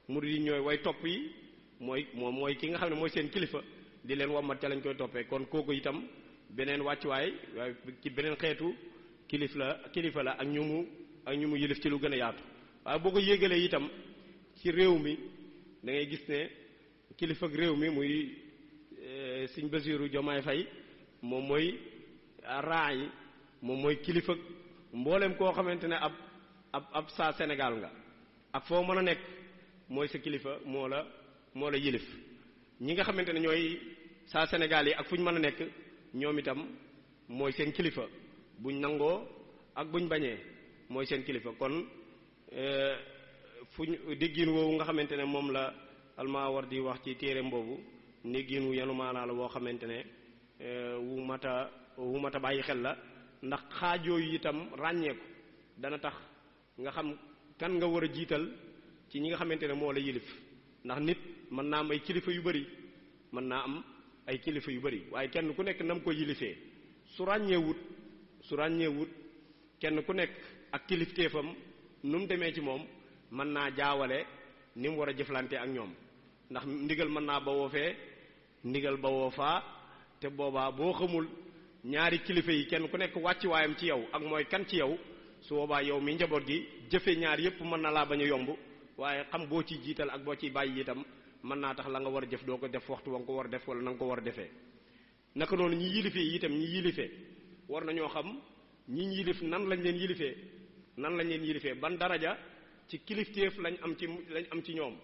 S2: murid yi ñooy way topp yi mooy ki nga xam ne mooy seen kilifa di leen wommat ca lañ koy toppee kon kooku itam beneen wàccuwaay waaye ci beneen xeetu kilifa la ak ñu mu yilif ci lu gën a yaatu waaye boo ko yégalee itam ci réew mi da ngay gis ne kilifa ak réew mi muy Sëñ Basiiru Jomaay Fay moom mooy raay moom mooy kilifa mboolem koo xamante ne ab saa Sénégal nga ak foo mën a nekk mooy sa kilifa moo la yilif ñi nga xamante ne ñooy saa Sénégal yi ak fu ñu mën a nekk ñoom itam mooy seen kilifa buñ nangoo ak buñ bañee mooy seen kilifa kon fuñ déggin woowu nga xamante ne moom la Al-Mawardi wax ci téereem boobu déggin wu yanu maanaa la woo xamante ne wu mata bàyyi xel la ndax xaajooyu itam ràññeeku dana tax nga xam kan nga war a jiital ci ñi nga xamante ne moo la yilif ndax nit mën naa am ay kilifa yu bari mën naa am ay kilifa yu bari waaye kenn ku nekk nam ko yilifee su ràññeewut kenn ku nekk ak kilifteefam nu mu demee ci moom mën naa jaawale ni mu war a jëflante ak ñoom ndax ndigal mën naa bawoo fee ndigal bawoo faa te boobaa boo xamul ñaari kilifa yi kenn ku nekk wàcc waayam ci yow ak mooy kan ci yow su boobaa yow mi njaboot gi jëfe ñaar yépp mën na laa bañ a yomb waaye xam boo ciy jiital ak boo ciy bàyyi itam mën naa tax la nga war a jëf doo ko def waxtu wa nga ko war a def wala na nga ko war a defee naka noonu ñi yilifee itam ñi yilifee war na ñoo xam ñi yilif nan lañ leen yilifee ban daraja ci kilifteef lañ am ci ñoom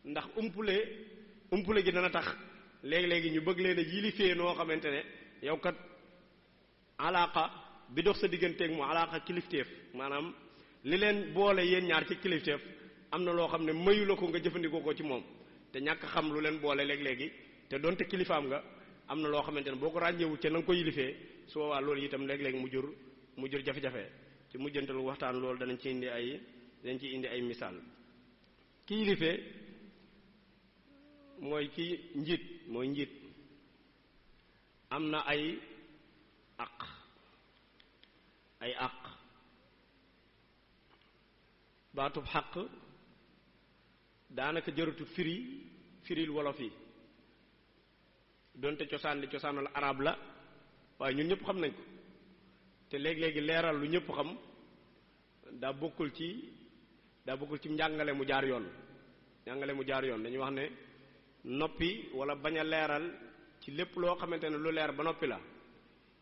S2: ndax umpule gi dana tax léegi-léegi ñu bëgg leen a yilifee noo xamante ne yow kat alaaka bi dox sa digganteeg mu alaaka kilifteef maanaam li leen boole yéen ñaar ci kilifteef am na loo xam ne mayu la ko nga jëfandikoo ko ci moom te ñàkk xam lu leen boole léeg-léegi te donte kilifaam nga am na loo xamante ne boo ko ràññeewul ca na nga ko yilifee su boobaa loolu itam léeg-léeg mu jur jafe-jafe ci mujjantalu waxtaan loolu danañ ci indi ay misaal ki yilifee mooy njiit am na ay àq baatub xaq daanaka jërëtu firil wolof yi donte cosaanal arab la waaye ñun ñëpp xam nañ ko te léegi leeral lu ñëpp xam daa bokkul ci njàngale mu jaar yoon dañuy wax ne noppi wala bañ a leeral ci lépp loo xamante ne lu leer ba noppi la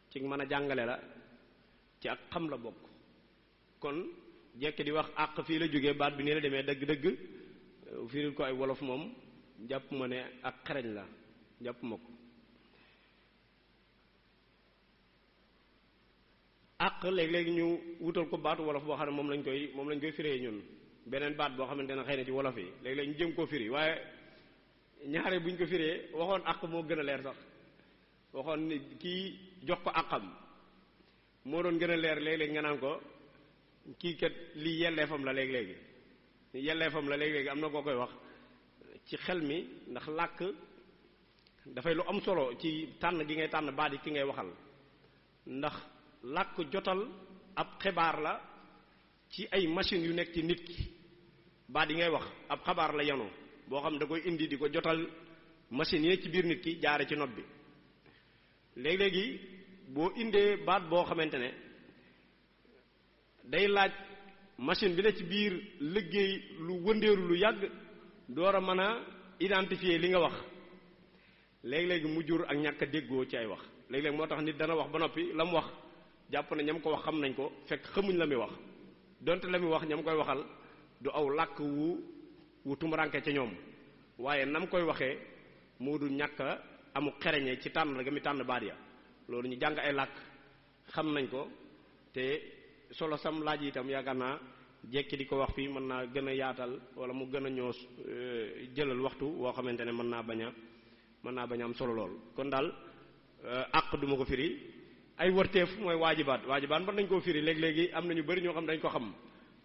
S2: ci mën a jàngale la ci ak xam la bokk kon jekk di wax àq fii la jógee baat bi nii la demee dëgg-dëgg firil ko ay wolof moom jàpp ma ne ak xereñ la jàpp ma ko àq léegi ñu wutal ko baatu wolof boo xam ne moom lañ koy firee ñun beneen baat boo xamante ne xëy na ci wolof yi léegi ñu jëm koo firi waaye ñaare buñ ko firee waxoon àq moo gën a leer sax waxoon ni kii jox ko àqam moo doon gën a leer léeg-léeg nga naan ko kii kat lii yelleefam la léegi am na koo koy wax ci xel mi ndax làkk dafay lu am solo ci tànn gi ngay tànn baat yi ki ngay waxal ndax làkk jotal ab xibaar la ci ay machines yu nekk ci nit ki baat yi ngay wax ab xabaar la yanu boo xam da koy indi di ko jotal machines yi ci biir nit ki jaare ci nopp bi léegi boo indee baat boo xamante ne day laaj machine bi ne ci biir liggéey lu wëndeeru lu yàgg door a mën a identifier li nga wax léegi mu jur ak ñàkk a déggoo ci ay wax léegi moo tax nit dana wax ba noppi la mu wax jàpp na ñam ko wax xam nañ ko fekk xamuñ la muy wax donte la muy wax ñam koy waxal du aw làkk wu tumuranke ca ñoom waaye nam koy waxee moo du ñàkk a amu xereñe ci tànn ga mi tànn baat ya loolu ñu jàng ay làkk xam nañ ko te solo sam laaj itam yaakaar naa jekki di ko wax fii mën naa gën a yaatal wala mu gën a ñoo jëlal waxtu woo xamante ne mën naa bañ a am solo lool kon daal àq duma ko firi ay warteef mooy waajibaat mën nañ koo firi léegi am na ñu bari ñoo xam dañ ko xam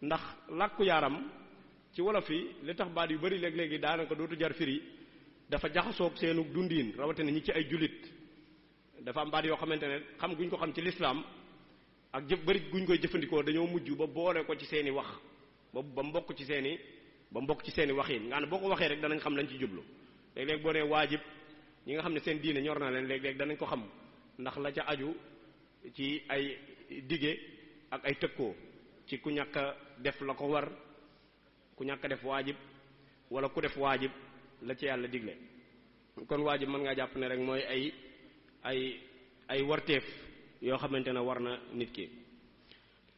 S2: ndax làkku yaaram ci wolof yi li tax baat yu bari léegi daanaka dootu jar firi dafa jaxasoog seenu dundiin rawatina ñi ci ay jullit dafa am baat yoo xamante ne xam guñ ko xam ci lislaam ak bari guñ koy jëfandikoo dañoo mujj ba boole ko ci seeni wax ba mbokk ci seeni waxin nga ne boo ko waxee rek danañ xam lañ ci jublu léeg-léeg boo nee waajib ñi nga xam ne seen diine ñor na leen léeg-léeg danañ ko xam ndax la ca aju ci ay dige ak ay tëkkoo ci ku ñàkk a def la ko war ku ñàkk a def waajib wala ku def waajib la ci yàlla digle kon waajib mën ngaa jàpp ne rek mooy ay warteef yoo xamante ne war na nit ki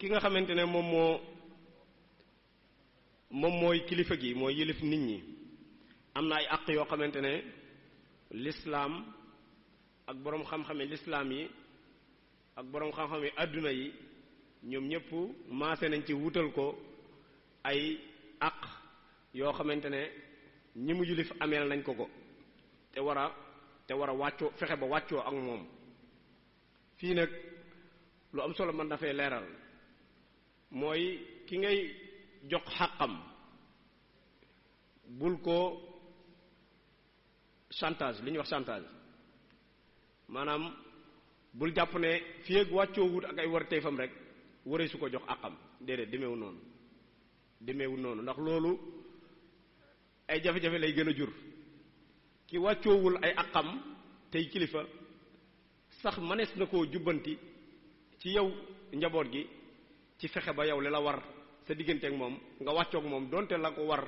S2: nga xamante ne moom mooy kilifa gi mooy yilif nit ñi am na ay àq yoo xamante ne lislaam ak boroom xam-xame lislaam yi ak boroom xam-xame àdduna yi ñoom ñëpp maase nañ ci wutal ko ay àq yoo xamante ne ñi mu yilif ameel nañ ko te war a wàccoo fexe ba wàccoo ak moom fii nag lu am solo man dafay leeral mooy ki ngay jox xàqam bul ko chantage li ñuy wax chantage maanaam bul jàpp ne fii ak wàccoo wut ak ay warteefam rek waree su ko jox àqam déedéet demeewul noonu ndax loolu ay jafe-jafe lay gën a jur ki wàccoowul ay àqam tey kilifa sax manees na koo jubbanti ci yow njaboot gi ci fexe ba yow li la war sa diggante ak moom nga wàccoog moom donte la ko war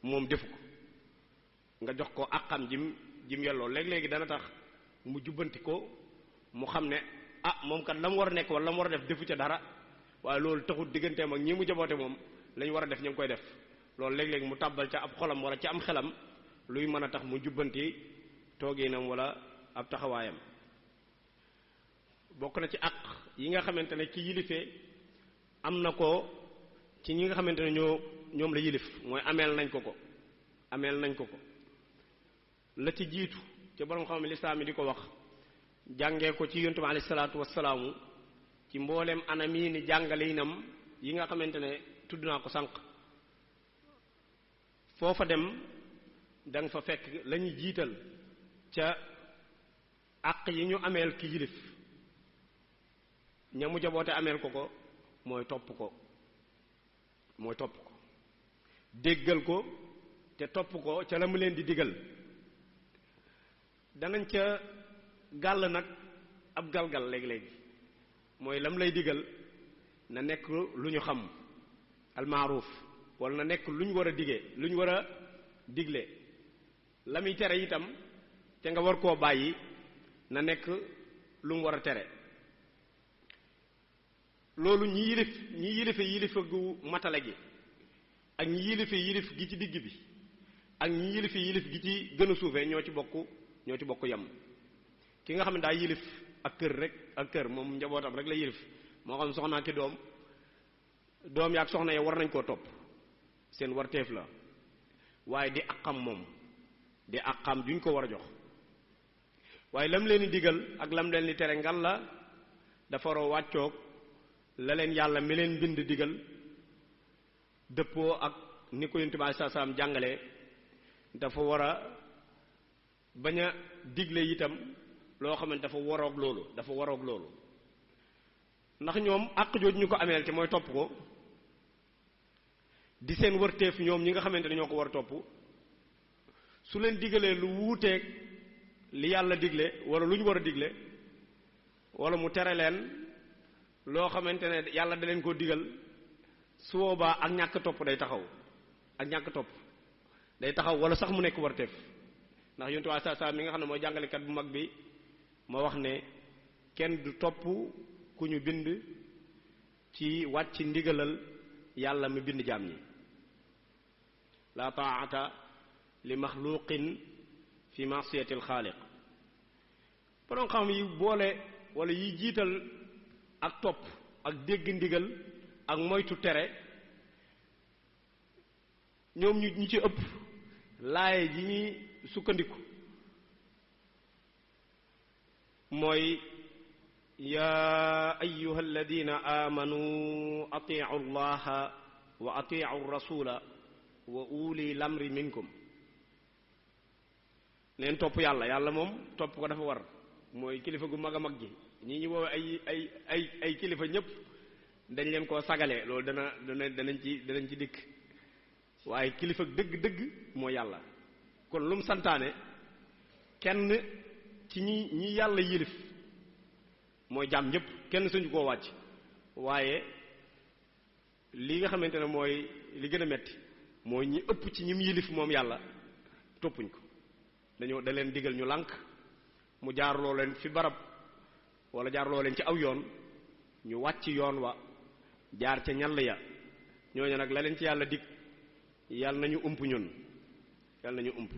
S2: moom defu ko nga jox ko àqam jim yelloo léegi dana tax mu jubbanti ko mu xam ne moom kat la mu war a nekk wala la mu war a def defu ca dara waaye loolu taxut digganteem ak ñi mu jaboote moom la ñu war a def ñu ngi koy def loolu léeg-léeg mu tàbbal ca ab xolam wala ca am xelam luy mën a tax mu jubbanti tooginam wala ab taxawaayam bokk na ci àq yi nga xamante ne ki yilifee am na ko ci ñi nga xamante ne ñoom la yilif mooy ameel nañ ko la ci jiitu ca borom xam lislaam yi di ko wax jàngee ko ci yonent bi alayhi salaatu wassalaamu ci mbooleem anam yi ni jàngale yinam yi nga xamante ne tudd naa ko sànq foofa dem danga fa fekk la ñuy jiital ca àq yi ñu ameel ki yilif ña mu jaboote ameel ko mooy topp ko déggal ko te topp ko ca la mu leen di digal danañ ca gàll nag ab galgal léegi-léegi mooy lam lay digal na nekk lu ñu xam almaaruf wala na nekk lu ñu war a lu ñu war a digle la muy tere itam te nga war koo bàyyi na nekk lu mu war a tere loolu ñi yilife gu matale gi ak ñi yilif gi ci digg bi ak ñi yilif gi ci gën a suufee ñoo ci bokk yam ki nga xam ne daa yilif ak kër moom njabootam rek la yilif moo xam soxnaa ki doom yaak soxna ya war nañ koo topp seen warteef la waaye di àqam duñ ko war a jox waaye lam leen di digal ak lam leen di tere ngal la dafa war a wàccoog la leen yàlla mi leen bind digal dëppoo ak ni ko Yonent bi sallallahu alayhi wasallam jàngale dafa war a bañ a digle itam loo xam ne dafa waroog loolu ndax ñoom àq jooju ñu ko ameel ci mooy topp ko di seen wërteef ñoom ñi nga xamante ne ñoo ko war a topp su leen digalee lu wuuteeg li yàlla digle wala lu ñu war a digle wala mu tere leen loo xamante ne yàlla da leen koo digal su boobaa ak ñàkk topp day taxaw wala sax mu nekk warteef ndax yonent bi saa mi nga xam ne mooy jàngalekat bu mag bi ma wax ne kenn du topp ku ñu bind ci wàcc ndigalal yàlla mi bind jaam ñi la taa'ata li maxluqin fi ma'siyati al-xaaliq borom xam yi boole wala yi jiital ak topp ak dégg ndigal ak moytu tere ñoom ñu ci ëpp laaye ji ñuy sukkandiku mooy yaa ayyuha alladina amanu atiu allaha wa atiu rasula wa uli lamri minkum neen topp yàlla moom topp ko dafa war mooy kilifa gu mag a mag ji ñi ñu woowe ay kilifa ñëpp dañ leen koo sagale loolu danañ ci dikk waaye kilifa dëgg mooy yàlla kon lu mu santaane kenn ci ñi yàlla yilif mooy jaam ñëpp kenn suñu koo wàcc waaye li nga xamante ne mooy li gën a metti mooy ñi ëpp ci ñim yilif moom yàlla toppuñ ko da leen digal ñu lànk mu jaarloo leen fi barab wala jaarloo leen ci aw yoon ñu wàcc yoon wa jaar ca ñall ya ñooñu nag la leen ci yàlla dig yàlla nañu ump ñun yàlla nañu ump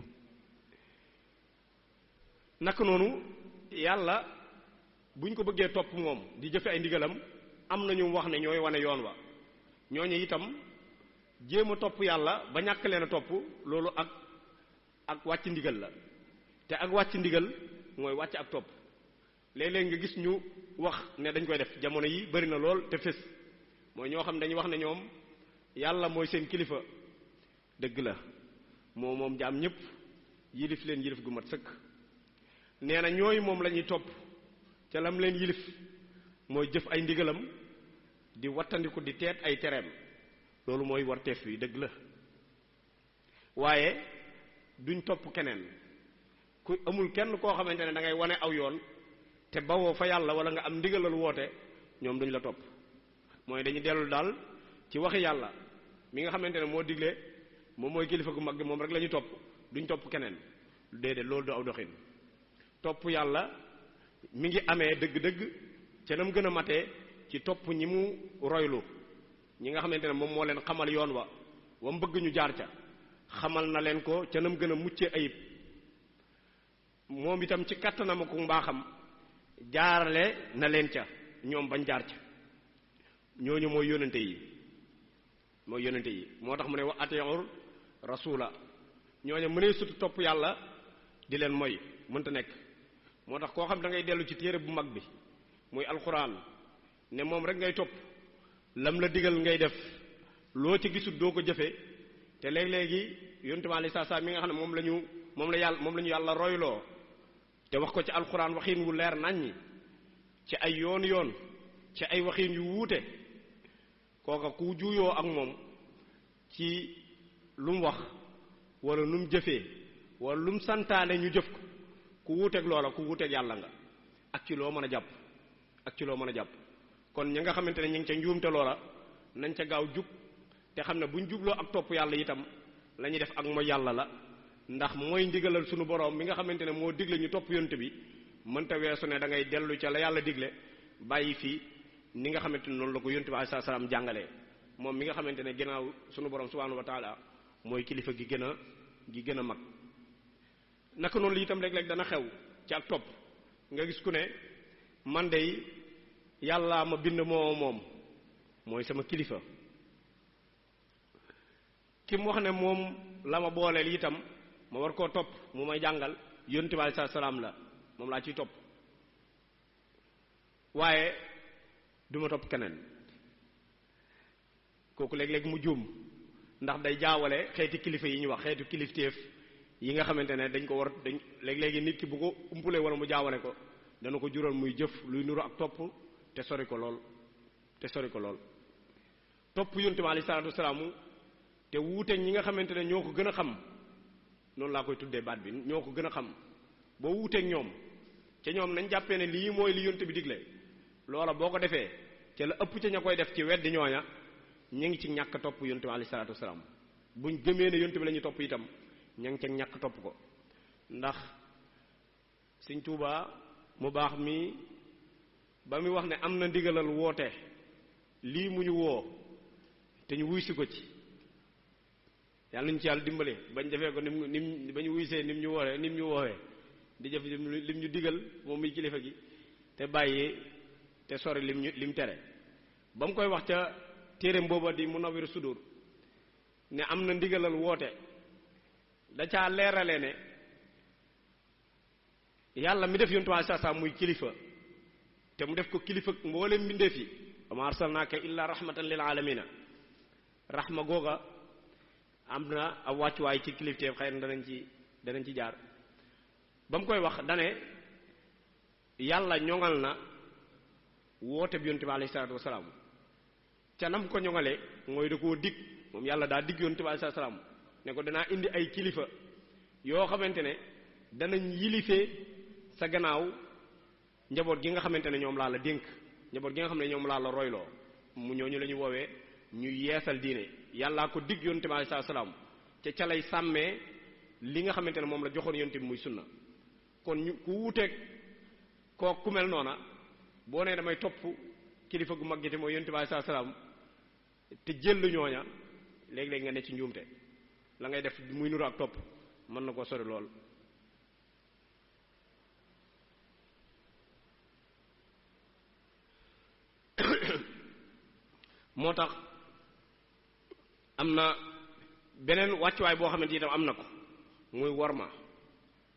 S2: naka noonu yàlla buñ ko bëggee topp moom di jëfe ay ndigalam am nañu wax ne ñooy wane yoon wa ñooñu itam jéem a topp yàlla ba ñàkk leen a topp loolu ak wàcc ndigal la te ak wàcc ndigal mooy wàcc ak topp léeg-léeg nga gis ñu wax ne dañ koy def jamono yi bari na lool te fés mooy ñoo xam ne dañuy wax ne ñoom yàlla mooy seen kilifa dëgg la moom jaam ñëpp yilif leen yilif gu mat sëkk nee na ñooyu moom la ñuy topp ca lam leen yilif mooy jëf ay ndigalam di wattandiku di teet ay tereem loolu mooy warteef wi dëgg la waaye duñ topp keneen ku amul kenn koo xamante ne da ngay wane aw yoon te bawoo fa yàlla wala nga am ndigalal woote ñoom duñ la topp mooy dañuy dellu daal ci waxi yàlla mi nga xamante ne moo digle moom mooy kilifa gu mag gi moom rek la ñuy topp duñ topp keneen déedéet loolu du aw doxin topp yàlla mi ngi amee dëgg-dëgg ca nam gën a matee ci topp ñi mu roylu ñi nga xamante ne moom moo leen xamal yoon wa mu bëgg ñu jaar ca xamal na leen ko ca nam gën a mucce ayib moom itam ci kattanam ak mbaaxam jaarale na leen ca ñoom bañ jaar ca ñooñu mooy yónnante yi moo tax mu ne wa atiur rasula ñooñu mënee sut topp yàlla di leen mooy mënta nekk moo tax koo xam da ngay dellu ci téere bu mag bi muy alxuraan ne moom rek ngay topp lam la digal ngay def loo ci gisut doo ko jëfe te léeg-léegi yonent bi alayhi salaam mi nga xam ne moom la ñu yàlla royloo te wax ko ci alxuraan waxiin wu leer naññi ci ay yoon ci ay waxiin yu wuute kooka ku juuyoo ak moom ci lu mu wax wala lu mu jëfee wala lu mu santaane ñu jëf ko ku wuuteeg loola ku wuuteeg yàlla nga ak ci loo mën a jàpp kon ñi nga xamante ne ñu ngi ca njuumte loola nañ ca gaaw jub te xam ne buñ jubloo ak topp yàlla itam la ñuy def ak mooy yàlla la ndax mooy ndigalal sunu borom mi nga xamante ne moo digle ñu topp yonte bi mënta weesu ne da ngay dellu ca la yàlla digle bàyyi fii ni nga xamante ne noonu la ko yonte bi alayhi salaam jàngalee moom mi nga xamante ne ginnaaw sunu borom subhanahu wa taala mooy kilifa gi gën a mag. naka noonu li itam léeg-léeg dana xew ci ak topp nga gis ku ne man de yàlla ma bind moom mooy sama kilifa ki mu wax ne moom la ma booleel itam ma war koo topp mu may jàngal yonent bi alayhi salaam la moom laa ciy topp waaye duma topp keneen kooku léeg-léeg mu juum ndax day jaawale xeeti kilifa yi ñu wax xeetu kilifteef yi nga xamante ne dañ léeg-léegi nit ki bu ko umpulee wala mu jaawale ko dana ko jural muy jëf luy nuru ak topp te sori ko lool topp yonent bi alayhi salaatu wasalaam te wuuteeg ñi nga xamante ne ñoo ko gën a xam noonu laa koy tuddee baat bi ñoo ko gën a xam boo wuuteeg ñoom ca ñoom nañ jàppee ne lii mooy li yonent bi digle loola boo ko defee ca la ëpp ca ña koy def ci weddi ñooña ñu ngi ci ñàkk topp yonent bi alayhi salaatu wasalaam buñ gëmee ne yonent bi la ñuy topp itam ña ngi ca ñàkk topp ko ndax Sëñ Tuubaa mu baax mi ba muy wax ne am na ndigalal woote lii mu ñu woo te ñu wuy si ko ci yàlla nañu ci yàlla dimbale bañ defee ko nim bañ wuysee nim ñu woowee di jëf lim ñu digal moom muy kilifa gi te bàyyi te sori lim tere ba mu koy wax ca téereem booba di Munawwirus Sudur ne am na ndigalal woote da caa leerale ne yàlla mi def yontu saa saa muy kilifa te mu def ko kilifa mboolem mbindeef yi wa ma arsalnaaka illa rahmatan lil alamina rahma googa am na ab wàccuwaay ci kilifteef xëy na danañ ci jaar ba mu koy wax dane yàlla ñoŋal na woote bi yontu bi alayhi salaatu wasalaam ca nam ko ñoŋalee mooy da koo dig moom yàlla daa dig yontu bi alayhi salaatu wasalaam ne ko danaa indi ay kilifa yoo xamante ne danañ yilifee sa gannaaw njaboot gi nga xamante ne ñoom laa la dénk njaboot gi nga xam ne ñoom laa la royloo mu ñooñu la ñu woowee ñu yeesal diine yàllaa ko dig yonte bi alayhi salaam te ca lay sàmmee li nga xamante ne moom la joxoon yonte bi muy sunna kon ñu ku wuuteeg koo ku mel noona boo nee damay topp kilifa gu mag gi te mooy yonte bi alayhi salaam te jël ñooña léeg-léeg nga ne ci njuumte la ngay def muy nuru ak topp mën na koo sori lool. moo tax am na beneen wàccuwaay boo xamante itam am na ko muy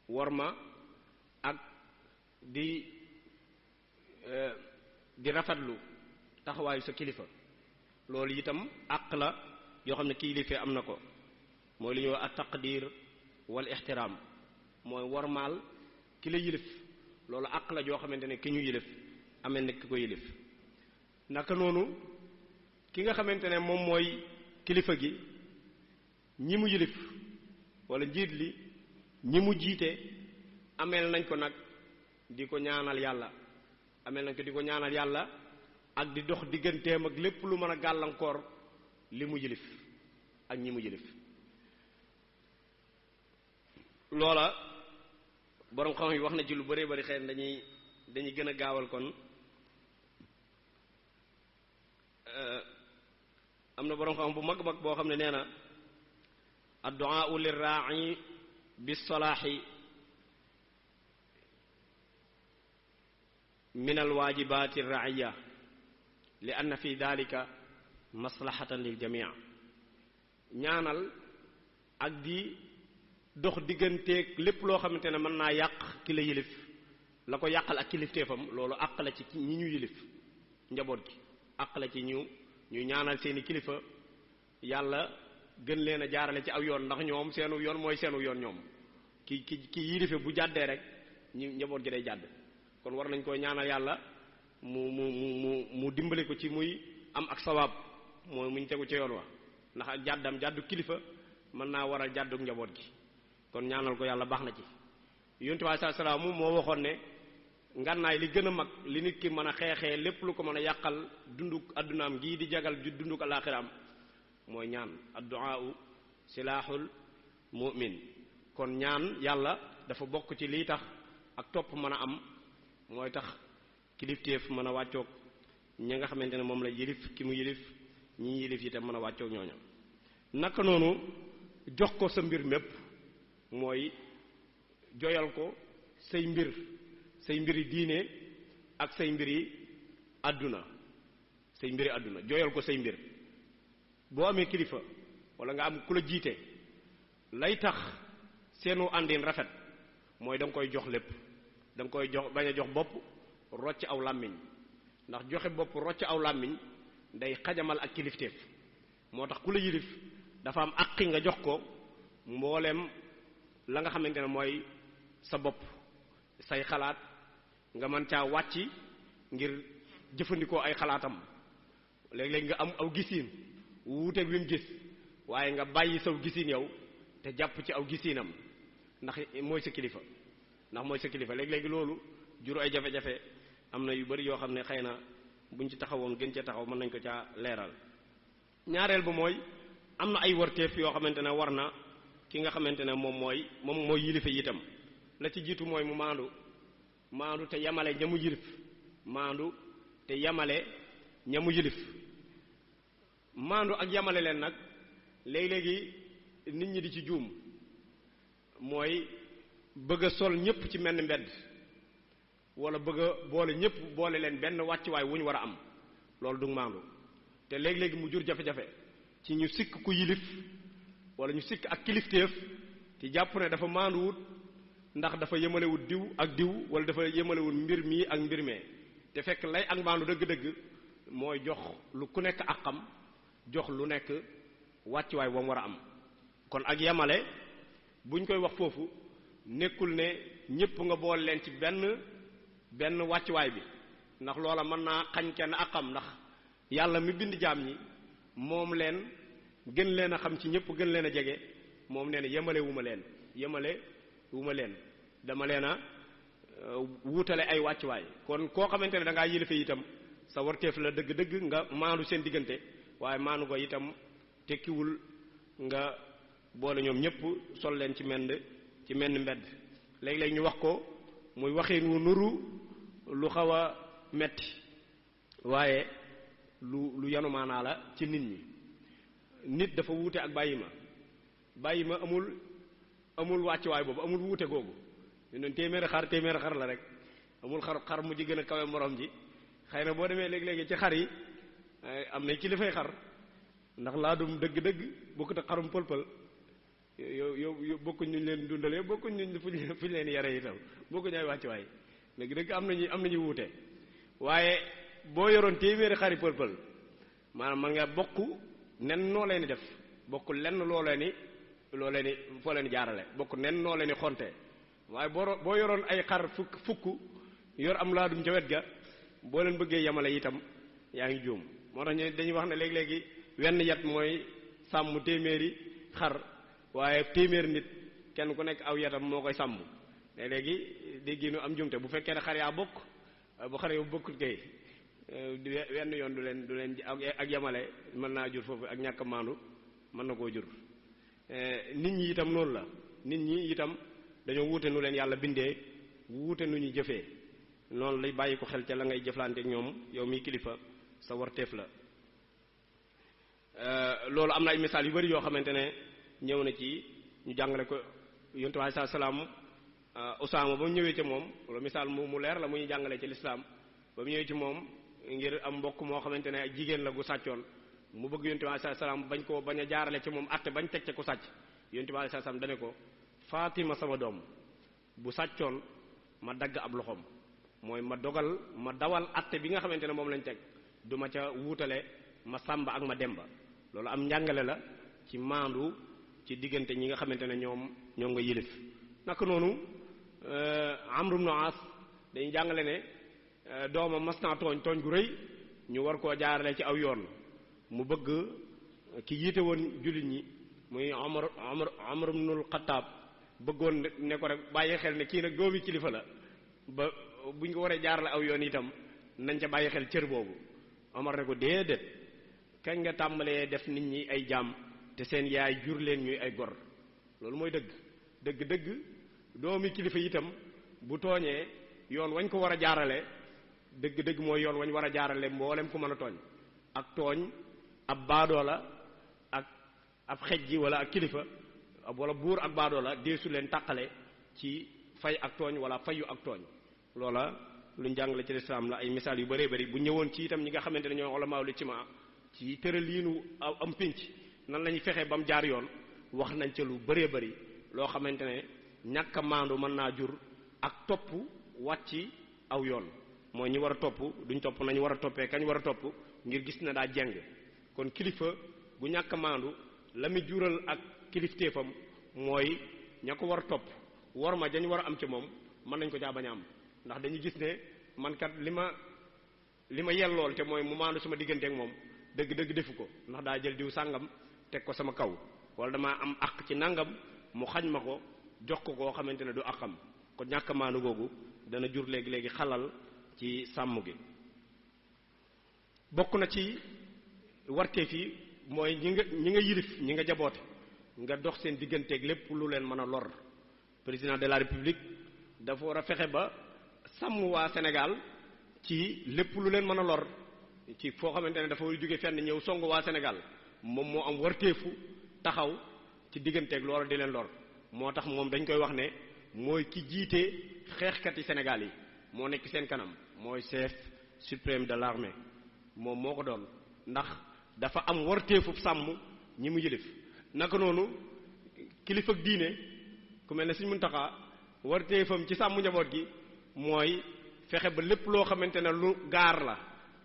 S2: worma ak di rafetlu taxawaayu sa kilifa loolu itam àq la yoo xam ne kilifa am na ko mooy li ñuy wax at-taqdir wal ixtiraam mooy wormaal ki la yilif loolu àq la joo xamante ne ki ñu yilif amee na ki ko yilif naka noonu ki nga xamante ne moom mooy kilifa gi ñi mu yilif wala njiit li ñi mu jiite ameel nañ ko nag di ko ñaanal yàlla ak di dox digganteem ak lépp lu mën a gàllankoor li mu yilif ak ñi mu yilif loola borom xam yi wax na ci lu bëree bëri xëy na dañuy gën a gaawal kon am na borom xam bu mag boo xam ne nee na ad-du'a lir-ra'i bis-salahi min alwaajibati ra'iya li anna fi dalika maslahatan lil jami' ñaanal ak di dox digganteeg lépp loo xamante ne mën naa yàq ki la yilif la ko yàqal ak kilifteefam loolu àq la ci ñi ñu yilif njaboot gi àq la ci ñu ñaanal seeni kilifa yàlla gën leen a jaarale ci aw yoon ndax ñoom seenu yoon mooy seenu yoon ñoom ki yilife bu jàddee rek ñu njaboot gi day jàdd kon war nañ koy ñaanal yàlla mu dimbali ko ci muy am ak sawaab mooy muñ tegu ci yoon wa ndax ak jàddu kilifa mën naa waral jàdduk njaboot gi kon ñaanal ko yàlla baax na ci yonent bi sallallahu alayhi wasallam moo waxoon ne ngànnaay li gën a mag li nit ki mën a xeexee lépp lu ko mën a yàqal dunduk addunaam gii di jagal dunduk alaaxiraam mooy ñaan addu'a silaaxul mu'min kon ñaan yàlla dafa bokk ci lii tax ak topp mën a am mooy tax kilifteef mën a wàccoog ñi nga xamante ne moom la yilif ki mu yilif ñi yilif itam mën a wàccoog ñooñu naka noonu jox ko sa mbir mépp mooy joyal ko say mbiri diine ak say mbiri àdduna joyal ko say mbir boo amee kilifa wala nga am ku la jiite lay tax seenu àndin rafet mooy da nga koy jox lépp da nga koy jox bañ a jox bopp rocc aw làmmiñ ndax joxe bopp rocc aw làmmiñ day xajamal ak kilifteef moo tax ku la yilif dafa am àqi nga jox ko mbooleem la nga xamante ne mooy sa bopp say xalaat nga mën caa wàcc ngir jëfandikoo ay xalaatam léeg-léeg nga am aw gisiin wuuteeg wi mu gis waaye nga bàyyi saw gisiin yow te jàpp ci aw gisiinam ndax mooy sa kilifa léeg-léegi loolu jur ay jafe-jafe am na yu bari yoo xam ne xëy na buñ ci taxawoon gën cee taxaw mën nañ ko caa leeral ñaareel ba mooy am na ay warteef yoo xamante ne war na ki nga xamante ne moom mooy yilife yi itam la ci jiitu mooy mu maandu te yamale ñamu yilif maandu te yamale ñamu yilif maandu ak yamale leen nag léegi-léegi nit ñi di ci juum mooy bëgg a sol ñépp ci menn mbedd wala bëgg a boole ñépp boole leen benn wàccuwaay wu ñu war a am loolu du maandu te léegi-léegi mu jur jafe-jafe ci ñu sikk ku yilif wala ñu sikk ak kilifteef ci jàpp ne dafa maanduwut ndax dafa yemalewut diw ak diw wala dafa yemalewut mbir mii ak mbir mee te fekk lay ak maandu dëgg-dëgg mooy jox lu ku nekk àqam jox lu nekk wàccuwaay ba mu war a am kon ak yamale buñ koy wax foofu nekkul ne ñépp nga boole leen ci benn wàccuwaay bi ndax loola mën naa xañ kenn àqam ndax yàlla mi bind jaam ñi moom leen gën leen a xam ci ñépp gën leen a jege moom nee na yemale wu ma leen dama leen a wuutale ay wàccuwaay kon koo xamante ne da ngaa yilife itam sa warteef la dëgg-dëgg nga maandu seen diggante waaye maandu ko itam tekkiwul nga boole ñoom ñépp sol leen ci menn mbedd léeg-léeg ñu wax ko muy waxin wu nuru lu xaw a metti waaye lu yanu maanaa la ci nit ñi nit dafa wuute ak bàyyi ma amul wàccuwaay boobu amul wuute googu ñu ne téeméeri xar la rek amul xar mu ji gën a kawe morom ji xëy na boo demee léegi-léegi ci xar yi am na ci li fay xar ndax laadum dëgg-dëgg bokkut ak xarum pël-pël yow bokkuñ ñu leen dundalee bokkuñ ñu fuñ leen yare itam bokkuñ ay wàccuwaay dëgg-dëgg am nañu wuute waaye boo yoroon téeméeri xari pël-pël maanaam man nga bokk nen noo leen di def bokk lenn loo leen ni foo leen jaarale bokk nen noo leen di xonte waaye boo yoroon ay xar fukk yor am laadum ca wet ga boo leen bëggee yamale itam yaa ngi juum moo tax ñu dañuy wax ne léegi-léegi wenn yat mooy sàmm téeméeri xar waaye téeméeri nit kenn ku nekk aw yatam moo koy sàmm léegi déggi nu am jumte bu fekkee ne xar yaa bokk bu xar yow bokkut kay wenn yoon du leen ak yamale mën naa jur foofu ak ñàkk maandu mën na koo jur nit ñi itam noonu la nit ñi itam dañoo wuute nu leen yàlla bindee wuute nu ñu jëfee noonu lay bàyyi ko xel ca la ngay jëflante ak ñoom yow mi kilifa sa warteef la loolu am na ay misaal yu bari yoo xamante ne ñëw na ci ñu jàngale ko yonent bi sallallahu alayhi wasallam Usaama ba mu ñëwee ca moom loolu misaal mu leer la muy jàngale ci lislaam ba mu ñëwee ci moom ngir am mbokk moo xamante ne jigéen la gu sàccoon mu bëgg yonent bi alayhi salaam bañ a jaarale ci moom atte bañ teg ca ku sàcc yonent bi alayhi salaam dane ko Fatima sama doom bu sàccoon ma dagg ab loxoom mooy ma dawal atte bi nga xamante ne moom lañ teg du ma ca wuutale ma sàmba ak ma demba loolu am njàngale la ci maandu ci diggante ñi nga xamante ne ñoom nga yilif naka noonu Amr ibn As dañu jàngale ne doomam mas naa tooñ gu rëy ñu war koo jaarale ci aw yoon mu bëgg ki yiite woon jullit ñi muy Umar ibnul Xattaab bëggoon ne ko rek bàyyi xel ne kii nag doomi kilifa la ba buñ ko waree jaarale aw yoon itam nañ ca bàyyi xel cër boobu Omar ne ko déedéet kañ nga tàmbalee def nit ñi ay jaam te seen yaay jur leen ñuy ay gor loolu mooy dëgg doomi kilifa itam bu tooñee yoon wañ ko war a jaarale dëgg mooy yoon wañ war a jaarale mboolem ku mën a tooñ ak tooñ ab baadoola ak ab xejji wala ak kilifa wala buur ak baadoola deesu leen tàqale ci fay ak tooñ wala fayu ak tooñ loola luñ jàngale ci lislaam la ay misaal yu bëree bëri bu ñëwoon ci itam ñi nga xamante ne ñoo ulamaul ijtimaa ci tëraliinu am pénc nan lañuy fexe ba mu jaar yoon wax nañ ca lu bëree bëri loo xamante ne ñàkk a maandu mën naa jur ak topp wàcc aw yoon mooy ñi war a topp duñ topp nañu war a toppee kañ war a topp ngir gis na daa jeng kon kilifa gu ñàkk a maandu la muy jural ak kilifteefam mooy ña ko war a topp war ma dañ war a am ci moom mën nañ ko jaa bañ a am ndax dañuy gis ne man kat li ma yellool te mooy mu maandu sama diggante ak moom dëgg defu ko ndax daa jël diw sàngam teg ko sama kaw wala damaa am àq ci nangam mu xañ ma ko jox ko koo xamante ne du àqam kon ñàkk a maandu googu dana jur léegi xalal ci sàmm gi bokk na ci warteef yi mooy ñi nga yilif ñi nga jaboote nga dox seen digganteeg lépp lu leen mën a lor président de la république dafa war a fexe ba sàmm waa Sénégal ci lépp lu leen mën a lor ci foo xamante ne dafa war a jóge fenn ñëw song waa Sénégal moom moo am warteefu taxaw ci digganteeg loola di leen lor moo tax moom dañ koy wax ne mooy ki jiite xeexkati Sénégal yi moo nekk seen kanam mooy chef suprême de l'armée moom moo ko doon ndax dafa am warteefu sàmm ñi mu yilif naka noonu kilifa ak diine ku mel ne Sëriñ Muntaxa warteefam ci sàmm njaboot gi mooy fexe ba lépp loo xamante ne lu gaar la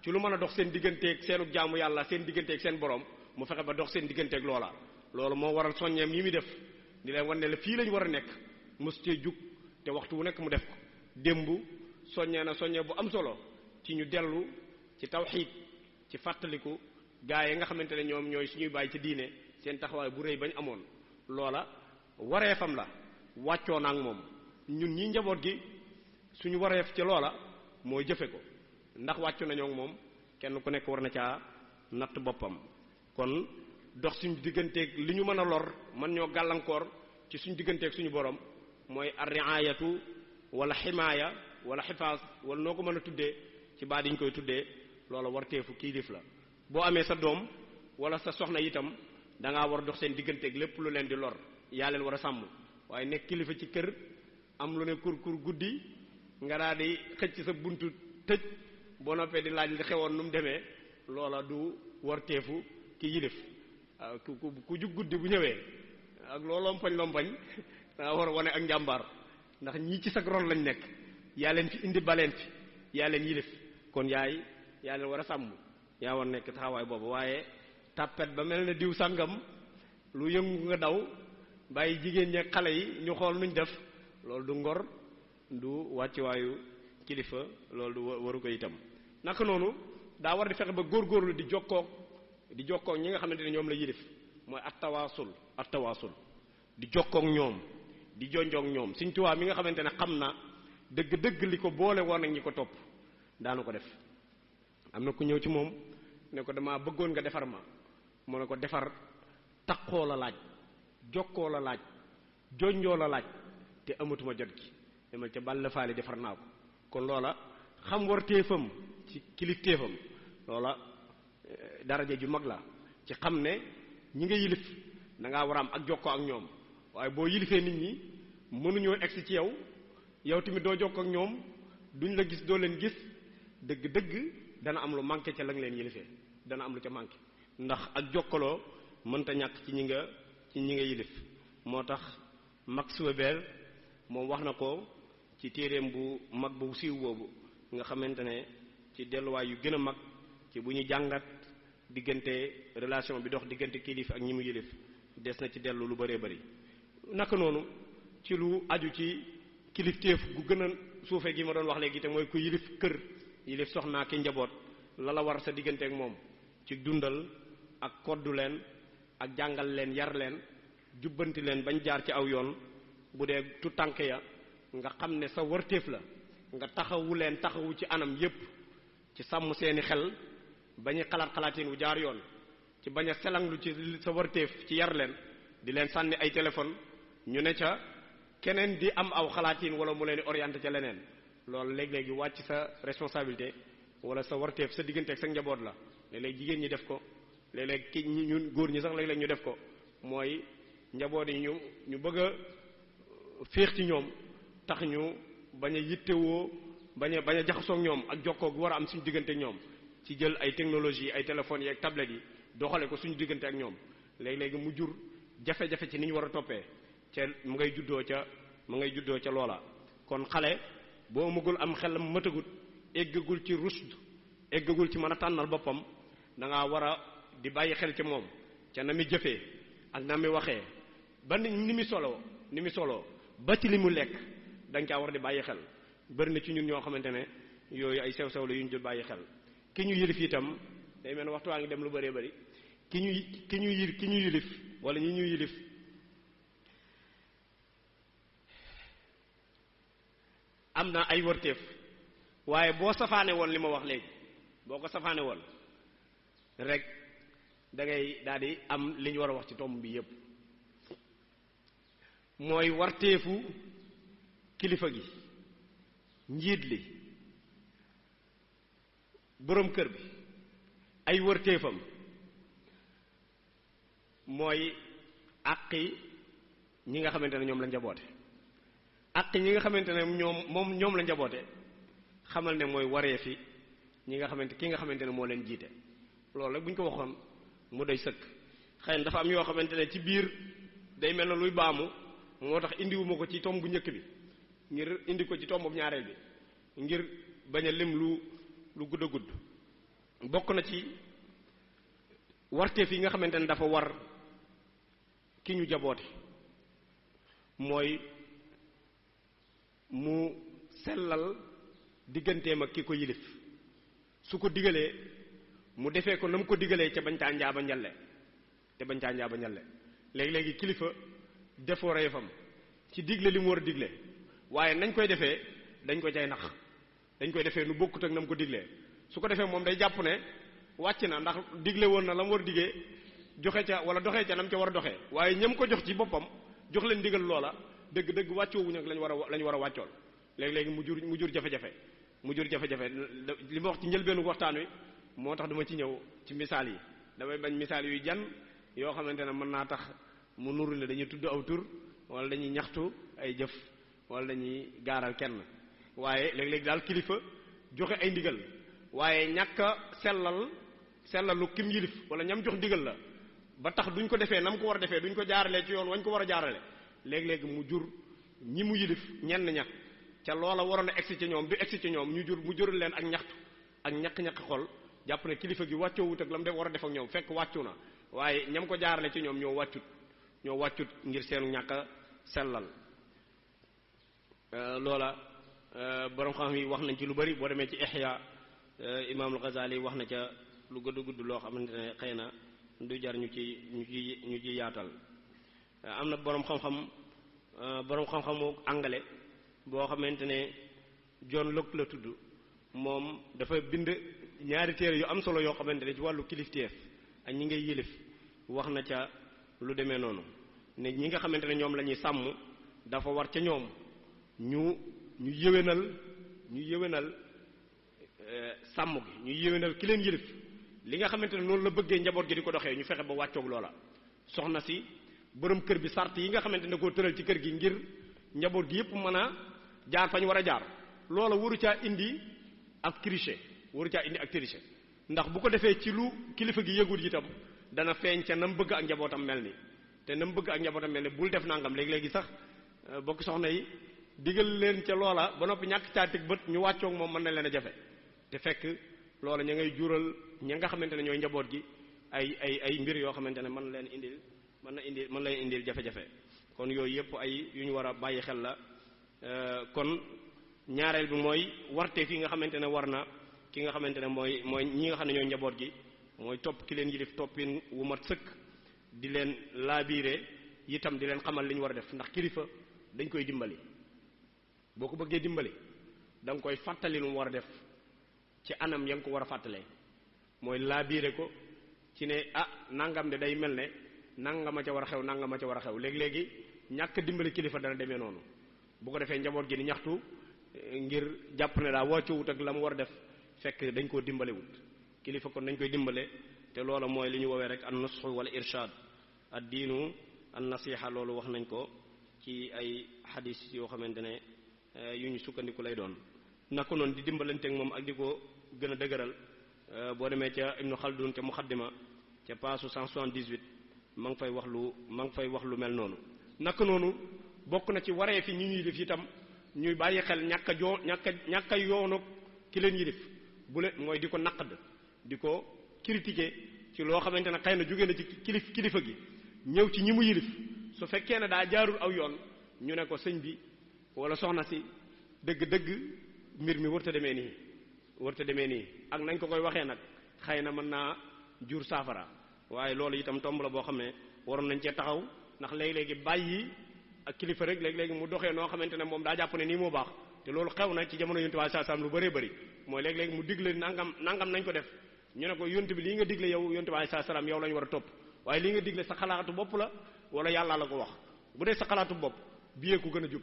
S2: ci lu mën a dox seen digganteeg seenu jaamu yàlla seen digganteeg seen borom mu fexe ba dox seen digganteeg loola loolu moo waral soññeem yi muy def di leen wan ne la fii lañ war a nekk mos cee jug te waxtu wu nekk mu def ko démb soññee na soññee bu am solo ci ñu dellu ci tawxiid ci fàttaliku gaa yi nga xamante ne ñoom ñooy suñuy bàyyi ci diine seen taxawaay bu rëy bañ amoon loola wareefam la wàccoo na ak moom ñun ñi njaboot gi suñu wareef ci loola mooy jëfe ko ndax wàccu nañoo ak moom kenn ku nekk war na caa natt boppam kon dox suñu digganteeg li ñu mën a lor man ñoo gàllankoor ci suñu digganteeg suñu borom mooy ar-riayatu wala ximaaya wala xifaas wala noo ko mën a tuddee ci baat yi ñu koy tuddee loola warteefu kilif la boo amee sa doom wala sa soxna itam da ngaa war a dox seen digganteeg lépp lu leen di lor yaa leen war a sàmm waaye nekk kilifa ci kër am lu ne kur guddi nga daal di xëcc sa buntu tëj boo noppee di laaj li xewoon nu mu demee loola du warteefu ki yilif ku jug guddi bu ñëwee ak loo lompañ da nga war a wane ak njàmbaar ndax ñii ci sag ron lañ nekk yaa leen fi indi baleen fi yaa leen yilif kon yaa leen war a sàmm yaa war nekk taxawaay boobu waaye tàppet ba mel ne diw sàngam lu yëngu nga daw bàyyi jigéen ñi xale yi ñu xool nuñ def loolu du ngor du wàccuwaayu kilifa loolu du waru ko itam naka noonu daa war di fexe ba góorgóorlu di jokkoog ñi nga xamante ne ñoom la yilif mooy attawaasul di jokkoog ñoom di jonjoog ñoom Sëriñ Tuubaa mi nga xamante ne xam na dëgg li ko boole woon ak ñi ko topp daanu ko def am na ku ñëw ci moom ne ko dama bëggoon nga defar ma mu ne ko defar taqoo la laaj jokkoo la laaj jonjoo la laaj te amatuma jot gi demal ca bàll faali defar naa ko kon loola xam war téefam ci kilifteefam loola daraja ju mag la ci xam ne ñi nga yilif da ngaa war a am ak jokkoo ak ñoom waaye boo yilifee nit ñi mënuñoo egsi ci yow tamit doo jokkoo ak ñoom duñ la gis doo leen gis dëgg-dëgg dana am lu manqué ca la nga leen yilifee dana am lu ca manqué ndax ak jokkaloo mënta ñàkk ci ñi nga yilif moo tax Max Weber moom wax na ko ci téereem bu mag bu siiw boobu nga xamante ne ci delluwaay yu gën a mag ci bu ñu jàngat diggante relation bi dox diggante kilif ak ñi mu yilif des na ci dellu lu bëree bëri naka noonu ci lu aju ci kilifteef gu gën a suufee gi ma doon wax léegi te mooy ku yilif kër yilif soxnaa ki njaboot la war sa diggante ak moom ci dundal ak koddu leen ak jàngal leen yar leen jubbanti leen bañ jaar ci aw yoon bu dee tu tànk ya nga xam ne sa warteef la nga taxawu leen taxawu ci anam yépp ci sàmm seeni xel bañu xalaatin wu jaar yoon ci bañ a selanglu ci sa warteef ci yar leen di leen sànni ay téléphone ñu ne ca keneen di am aw xalaatin wala mu leen di orienté ca leneen loolu léeg-léegi wàcc sa responsabilité wala sa warteef sa diggante ak sa njaboot la léeg-léeg jigéen ñi def ko léeg-léeg ki ñun góor ñi sax léeg-léeg ñu def ko mooy njaboot yi ñu bëgg a féex ci ñoom tax ñu bañ a yittewoo bañ a jaxasoo ak ñoom ak jokkoo gu war a am suñu diggante ak ñoom ci jël ay technologie ay téléphones yi ak tablettes yi doxale ko suñu diggante ak ñoom léegi-léegi mu jur jafe-jafe ci ni ñu war a toppee ca mu ngay juddoo ca loola kon xale boo amagul am xelam mëtagut eggagul ci rusd eggagul ci mën a tànnal boppam da ngaa war a di bàyyi xel ci moom ca na mi jëfee ak na mi waxee ba ni mi soloo ba ci li mu lekk da nga caa war di bàyyi xel bëri na ci ñun ñoo xamante ne yooyu ay sew-sew la yu ñu dul bàyyi xel ki ñu yilif itam day mel ne waxtu waa ngi dem lu bëree bëri ki ñu yilif wala ñi ñu yilif am na ay wërteef waaye boo safaane woon li ma wax léegi boo ko safaane woon rek da ngay daal di am li ñu war a wax ci tomb bi yépp mooy warteefu kilifa gi njiit li boroom kër bi ay wërteefam mooy àqi ñi nga xamante ne ñoom la njaboote àqi ñi nga xamante ne ñoom la njaboote xamal ne mooy wareefi ñi nga xamante ki nga xamante ne moo leen jiite loolu rek bu ñu ko waxoon mu doy sëkk xëy na dafa am yoo xamante ne ci biir day mel na luy baamu moo tax indiwuma ko ci tomb bu njëkk bi ngir indi ko ci tomb bu ñaareel bi ngir bañ a lim lu gudd a gudd bokk na ci warteef yi nga xamante ne dafa war ki ñu jaboote mooy mu sellal digganteem ak ki ko yilif su ko digalee mu defee ko na mu ko digalee ca bañ caa njaaba njalle léegi kilifa defoo reefam ci digle li mu war a digle waaye nañ koy defee dañ ko cay nax dañ koy defee nu bokkut ak na mu ko diglee su ko defee moom day jàpp ne wàcc na ndax digle woon na la mu war a digee joxe ca wala doxee ca nam ca war a doxee waaye ñam ko jox ci boppam jox leen digal loola dëgg-dëgg wàccoowuñ ak lañ war a wàccool léegi mu jur jafe-jafe li ma wax ci njëlbeenu waxtaan wi moo tax duma ci ñëw ci misaal yi damay bañ misaal yuy jan yoo xamante ne mën naa tax mu nuru ne dañuy tudd aw tur wala dañuy ñaxtu ay jëf wala dañuy gaaral kenn waaye léeg-léeg daal kilifa joxe ay ndigal waaye ñàkk a sellalu kim yilif wala ñam jox ndigal la ba tax duñ ko defee nam ko war a defee duñ ko jaaralee ci yoon wañ ko war a jaarale léeg-léeg mu jur ñi mu yilif ñenn ña ca loola waroon a egsi ci ñoom du egsi ci ñoom mu jural leen ak ñaxtu ak ñaq-ñaq xol jàpp ne kilifa gi wàccoowut ak la mu def war a def ak ñoom fekk wàccu na waaye ñam ko jaarale ci ñoom ñoo wàccut ngir seenu ñàkk a sellal loola borom xam yi wax nañ ci lu bari boo demee ci Ihya Imaamul Ghazali wax na ca lu gudd loo xamante ne xëy na du jar ñu ci yaatal am na borom xam-xamu anglais boo xamante ne John Locke la tudd moom dafa bind ñaari téere yu am solo yoo xamante ne ci wàllu kilifteef ak ñi ngay yilif wax na ca lu demee noonu ne ñi nga xamante ne ñoom la ñuy sàmm dafa war ca ñoom ñu yéwénal sàmm gi ñu yéwénal ki leen yilif li nga xamante ne noonu la bëggee njaboot gi di ko doxee ñu fexe ba wàccoog loola soxna si borom kër bi sart yi nga xamante ne koo tëral ci kër gi ngir njaboot gi yépp mën a jaar fañ war a jaar loola waru caa indi ab tricher waru caa indi ak triche ndax bu ko defee ci lu kilifa gi yëgul itam dana feeñ ca nam bëgg ak njabootam mel ni te nam bëgg ak njabootam mel ni bul def nangam léegi sax bokk soxna yi digal leen ca loola ba noppi ñàkk caa teg bët ñu wàccoog moom mën na leen a jafe te fekk loola ña ngay jural ña nga xamante ne ñooy njaboot gi ay mbir yoo xamante ne mën leen indil jafe-jafe kon yooyu yëpp ay yu ñu war a bàyyi xel la kon ñaareel bi mooy warte fi nga xamante ne war na ki nga xamante ne mooy ñi nga xam ne ñooy njaboot gi mooy topp ki leen yilif toppin wu mat sëkk di leen laabiire itam di leen xamal li ñu war a def ndax kilifa dañ koy dimbali boo ko bëggee dimbali da nga koy fàttali lu mu war a def ci anam ya nga ko war a fàttalee mooy laabiire ko ci ne nangam de day mel ne nangama ca war a xew nangama ca war a xew léegi ñàkk dimbali kilifa dana demee noonu bu ko defee njaboot gi di ñaxtu ngir jàpp ne daa wàccowut ak la mu war a def fekk dañ koo dimbalewut kilifa kon dañ koy dimbale te loola mooy li ñu woowee rek an nusxu wala irshad ad diinu an nasiha loolu wax nañ ko ci ay xadis yoo xamante ne yu ñu sukkandiku lay doon naka noonu di dimbalanteeg moom ak di ko gën a dëgëral boo demee ca Ibnu Khaldun ca muxaddima ca paasu 178 ma ngi fay wax lu mel noonu naka noonu bokk na ci waree fi ñi ñuy def itam ñuy bàyyi xel ñàkk a yoonu ki leen yilif bu leen mooy di ko naqad di ko critiquer ci loo xamante ne xëy na jóge na ci kilifa gi ñëw ci ñi mu yilif su fekkee ne daa jaarul aw yoon ñu ne ko sëñ bi wala soxna si dëgg-dëgg mbir mi warta demee nii ak nañ ko koy waxee nag xëy na mën naa jur saafara waaye loolu itam tomb la boo xam ne waroon nañ cee taxaw ndax léegi-léegi bàyyi ak kilifa rek léegi-léegi mu doxee noo xamante ne moom daa jàpp ne nii moo baax te loolu xew na ci jamono yonent bi sallallahu alayhi wasallam lu bëree bëri mooy léegi-léegi mu digle nangam nañ ko def ñu ne ko yonent bi lii nga digle yow yonent bi sallallahu alayhi wasallam yow lañu war a topp waaye lii nga digle sa xalaatu bopp la wala yàlla la ko wax bu dee sa xalaatu bopp biyee ku gën a jub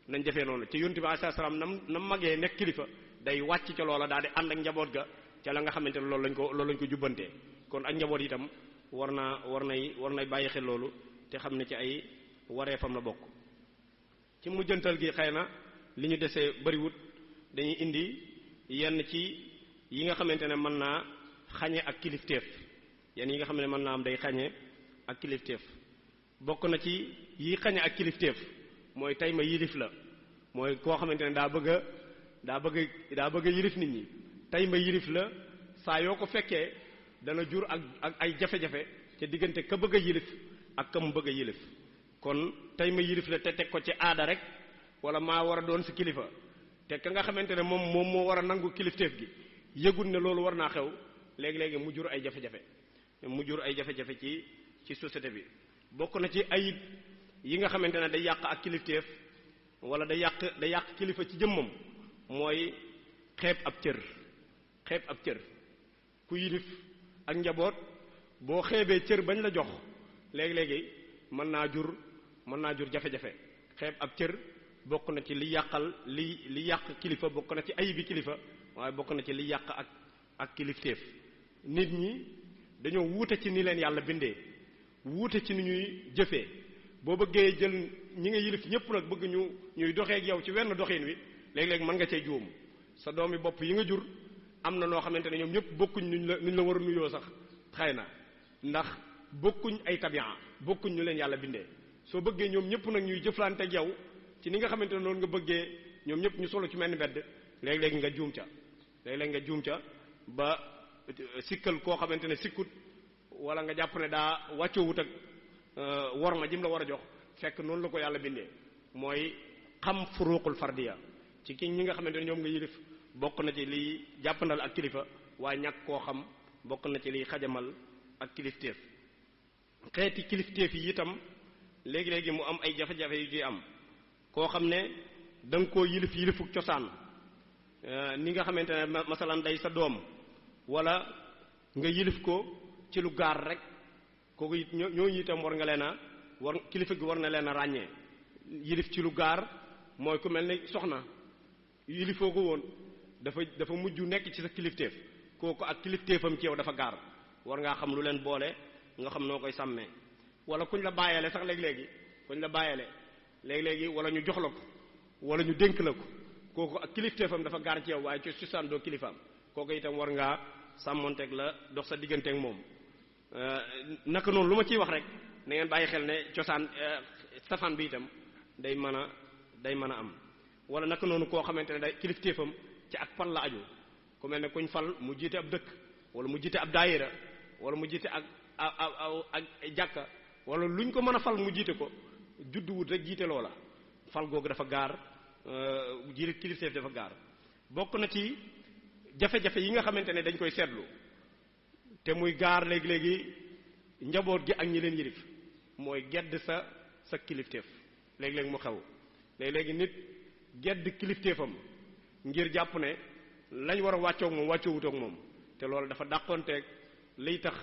S2: nañ defee noonu ci yonent bi sallallahu alayhi wasallam nam magee nekk kilifa day wàcc ca loola daal di ànd ak njaboot ga ca la nga xamante ne loolu lañ ko jubbantee kon ak njaboot itam war nay bàyyi xel loolu te xam ne ci ay wareefam la bokk ci mujjantal gi xëy na li ñu desee bariwut dañuy indi yenn ci yi nga xamante ne mën naa xañe ak kilifteef yenn yi nga xam ne mën naa am day xañe ak kilifteef bokk na ci yi xañe ak kilifteef mooy tey ma yilif la mooy koo xamante ne daa bëgg yilif nit ñi tey ma yilif la saa yoo ko fekkee dana jur ak ay jafe-jafe te diggante ka bëgg a yilif ak ka mu bëgg a yilif kon tey ma yilif la te teg ko ci aada rek wala maa war a doon si kilifa te ka nga xamante ne moom moo war a nangu kilifteef gi yëgul ne loolu war naa xew léegi-léegi mu jur ay jafe-jafe ci société bi bokk na ci ayib yi nga xamante ne day yàq ak kilifteef wala day yàq kilifa ci jëmmam mooy xeeb ab cër ku yilif ak njaboot boo xeebee cër bañ la jox léegi-léegi mën naa jur jafe-jafe xeeb ab cër bokk na ci li yàq kilifa bokk na ci ayibi kilifa waaye bokk na ci li yàq ak kilifteef nit ñi dañoo wuute ci ni leen yàlla bindee wuute ci ni ñuy jëfee boo bëggee jël ñi nga yilif ñëpp nag bëgg ñuy doxee ak yow ci wenn doxin wi léeg-léeg mën nga cay juum sa doomi bopp yi nga jur am na noo xamante ne ñoom ñëpp bokkuñ nuñ la war a nuyoo sax xëy na ndax bokkuñ ay tabian bokkuñ ñu leen yàlla bindee soo bëggee ñoom ñëpp nag ñuy jëflante ak yow ci ni nga xamante ne noonu nga bëggee ñoom ñëpp ñu solo ci menn mbedd léeg-léeg nga juum ca ba sikkal koo xamante ne sikkut wala nga jàpp ne daa wàccoowut ak war ma jim la war a jox fekk noonu la ko yàlla bindee mooy xam furuqul fardiya ci ki ñi nga xamante ne ñoom nga yilif bokk na ci liy jàppandal ak kilifa waaye ñàkk koo xam bokk na ci liy xajamal ak kilifteef xeeti kilifteef yi itam léegi-léegi mu am ay jafe-jafe yu ciy am koo xam ne da nga koo yilifuk cosaan ni nga xamante ne masalan day sa doom wala nga yilif ko ci lu gaar rek kooku it ñooñu itam kilifa gi war na leen a ràññee yilif ci lu gaar mooy ku mel ne soxna yilifoo ko woon dafa mujj nekk ci sa kilifteef kooku ak kilifteefam ci yow dafa gaar war ngaa xam lu leen boole nga xam noo koy sàmmee wala kuñ la bàyyele sax léegi-léegi wala ñu jox la ko wala ñu dénk la ko kooku ak kilifteefam dafa gaar ci yow waaye ci susaan doo kilifaam kooku itam war ngaa sàmmonteeg la dox sa digganteeg moom. naka noonu lu ma ciy wax rek na ngeen bàyyi xel ne cosaan safaan bi itam day mën a am wala naka noonu koo xamante ne day kilifteefam ci ak fal la aju ku mel ne kuñ fal mu jiite ab dëkk wala mu jiite ab daayira wala mu jiite ak jàkka wala luñ ko mën a fal mu jiite ko juddu wut rek jiite loola fal googu dafa gaar jiite kilifteef dafa gaar. bokk na ci jafe-jafe yi nga xamante ne dañ koy seetlu te muy gaar léegi-léegi njaboot gi ak ñi leen yilif mooy gedd sa kilifteef léegi-léegi mu xew léegi-léegi nit gedd kilifteefam ngir jàpp ne lañ war a wàccoog moom wàccoowutoog moom te loolu dafa dàqonteeg liy tax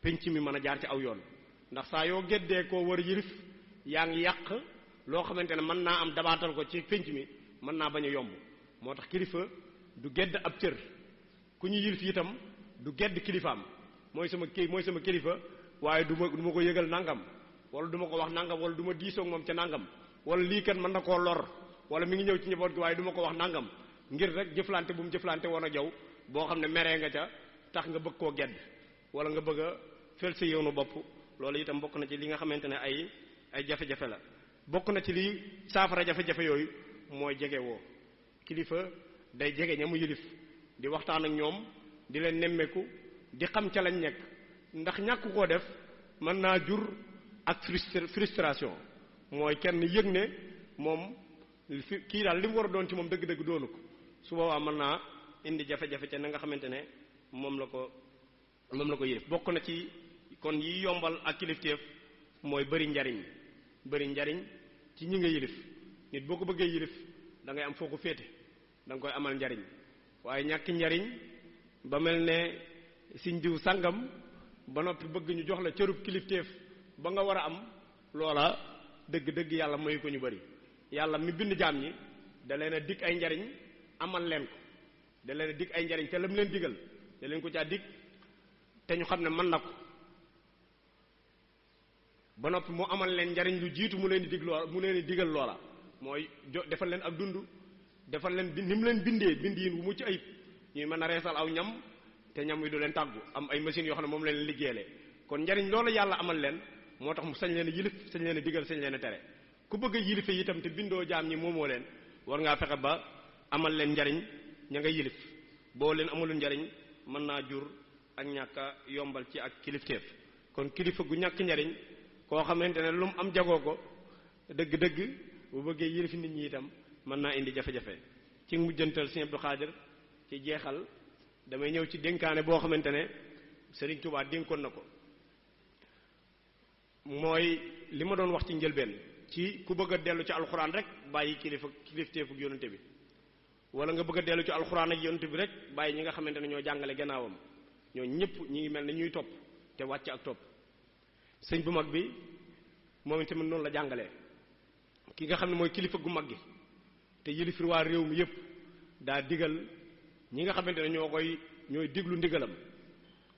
S2: penc mi mën a jaar ci aw yoon ndax saa yoo geddee koo war a yilif yaa ngi yàq loo xamante ne mën naa am dabaatal ko ci penc mi mën naa bañ a yomb moo tax kilifa du gedd ab cër ku ñu yilif itam du gedd kilifaam mooy sama kilifa waaye du ma ko yëgal nangam wala du ma ko wax nangam wala du ma diisoog moom ca nangam wala lii kat mën na koo lor wala mi ngi ñëw ci njaboot gi waaye du ma ko wax nangam ngir rek jëflante bu mu jëflante woon ak yow boo xam ne meree nga ca tax nga bëgg koo gedd wala nga bëgg a fel sa yoonu bopp loolu itam bokk na ci li nga xamante ne ay jafe-jafe la. bokk na ci li saafara jafe-jafe yooyu mooy jege woo kilifa day jege ña mu yilif di waxtaan ak ñoom di leen nemmeeku di xam ca lañ nekk ndax ñàkk koo def mën naa jur ak frustration mooy kenn yëg ne moom kii daal li mu war a doon ci moom dëgg-dëgg doonu ko su boobaa mën naa indi jafe-jafe ca na nga xamante ne moom la ko yilif. bokk na ci kon yi yombal ak kilifteef mooy bëri njariñ ci ñi nga yilif nit boo ko bëggee yilif da ngay am foo ko féete da nga koy amal njariñ waaye ñàkk njariñ ba mel ne siñ diw sàngam ba noppi bëgg ñu jox la cërub kilifteef ba nga war a am loola dëgg-dëgg yàlla mayu ko ñu bari yàlla mi bind jaam ñi da leen a dig ay njariñ amal leen ko da leen a dig ay njariñ te lam leen digal da leen ko caa dig te ñu xam ne mën na ko ba noppi mu amal leen njariñ lu jiitu mu leen di digal loola mooy defal leen ak dund defal leen ni mu leen bindee bindiin wu mucc ayib ñuy mën a reesal aw ñam te ñam wi du leen tàggu am ay machines yoo xam ne moom leen liggéeyale kon njariñ loola yàlla amal leen moo tax mu sañ leen a yilif sañ leen a digal sañ leen a tere ku bëgg a yilife itam te bindoo jaam ñi moomoo leen war ngaa fexe ba amal leen njariñ ña nga yilif boo leen amulul njariñ mën naa jur ak ñàkk a yombal ci ak kilifteef kon kilifa gu ñàkk njariñ koo xamante ne lu mu am jagoo ko dëgg-dëgg bu bëggee yilif nit ñi itam mën naa indi jafe-jafe ci mujjantal Sëriñ Abdou Khadir ci jeexal damay ñëw ci dénkaane boo xamante ne Sëriñ Tuubaa dénkoon na ko mooy li ma doon wax ci njëlbeen ci ku bëgg a dellu ci alxuraan rek bàyyi kilifteefu yonente bi wala nga bëgg a dellu ci alxuraan ak yonente bi rek bàyyi ñi nga xamante ne ñoo jàngale gannaawam ñoo ñëpp ñi ngi mel ne ñuy topp te wàcc ak topp sëñ bu mag bi moom itamit noonu la jàngalee ki nga xam ne mooy kilifa gu mag gi te yilifir waa réew mi yëpp daa digal ñi nga xamante ne ñooy diglu ndigalam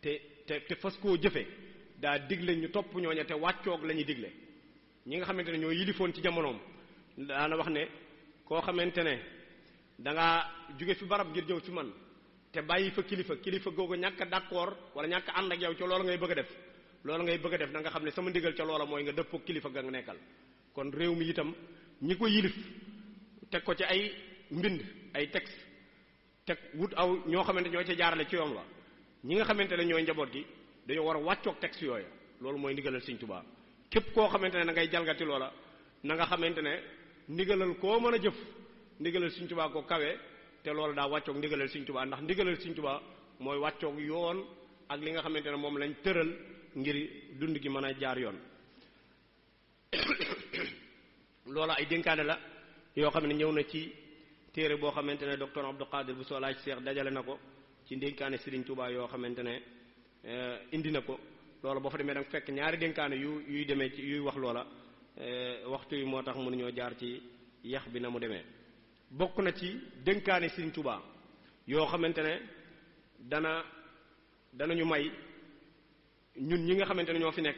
S2: te fas koo jëfe daa digle ñu topp ñooña te wàccoog la ñuy digle ñi nga xamante ne ñoo yilifoon ci jamonoom daana wax ne koo xamante ne dangaa jóge fi barab ngir ñëw ci man te bàyyi fa kilifa googu ñàkk a d'accord wala ñàkk ànd ak yow ci loolu ngay bëgg a def da nga xam ne sama ndigal ca loola mooy nga dëppoo kilifa ga nga nekkal kon réew mi itam ñi ko yilif teg ko ci ay mbind ay texte teg wut aw ñoo xamante ñoo ca jaarale ci yoon wa ñi nga xamante ne ñooy njaboot gi dañoo war a wàccoog texte yooya loolu mooy ndigalal Sëriñ Tuubaa képp koo xamante ne na ngay jalgati loola na nga xamante ne ndigalal koo mën a jëf ndigalal Sëriñ Tuubaa ko kawe te loolu daa wàccoog ndigalal Sëriñ Tuubaa ndax ndigalal Sëriñ Tuubaa mooy wàccoog yoon ak li nga xamante ne moom lañ tëral ngir dund gi mën a jaar yoon loola ay dénkaane la yoo xam ne ñëw na ci téere boo xamante ne docteur Abdou Khadir bu soo laaj Seex dajale na ko ci dénkaane Sëriñ Tuubaa yoo xamante ne indi na ko loola boo fa demee danga fekk ñaari dénkaane yuy demee ci yuy wax loola waxtu yi moo tax mënuñoo jaar ci yax bi na mu demee bokk na ci dénkaane Sëriñ Tuubaa yoo xamante ne danañu may ñun ñi nga xamante ne ñoo fi nekk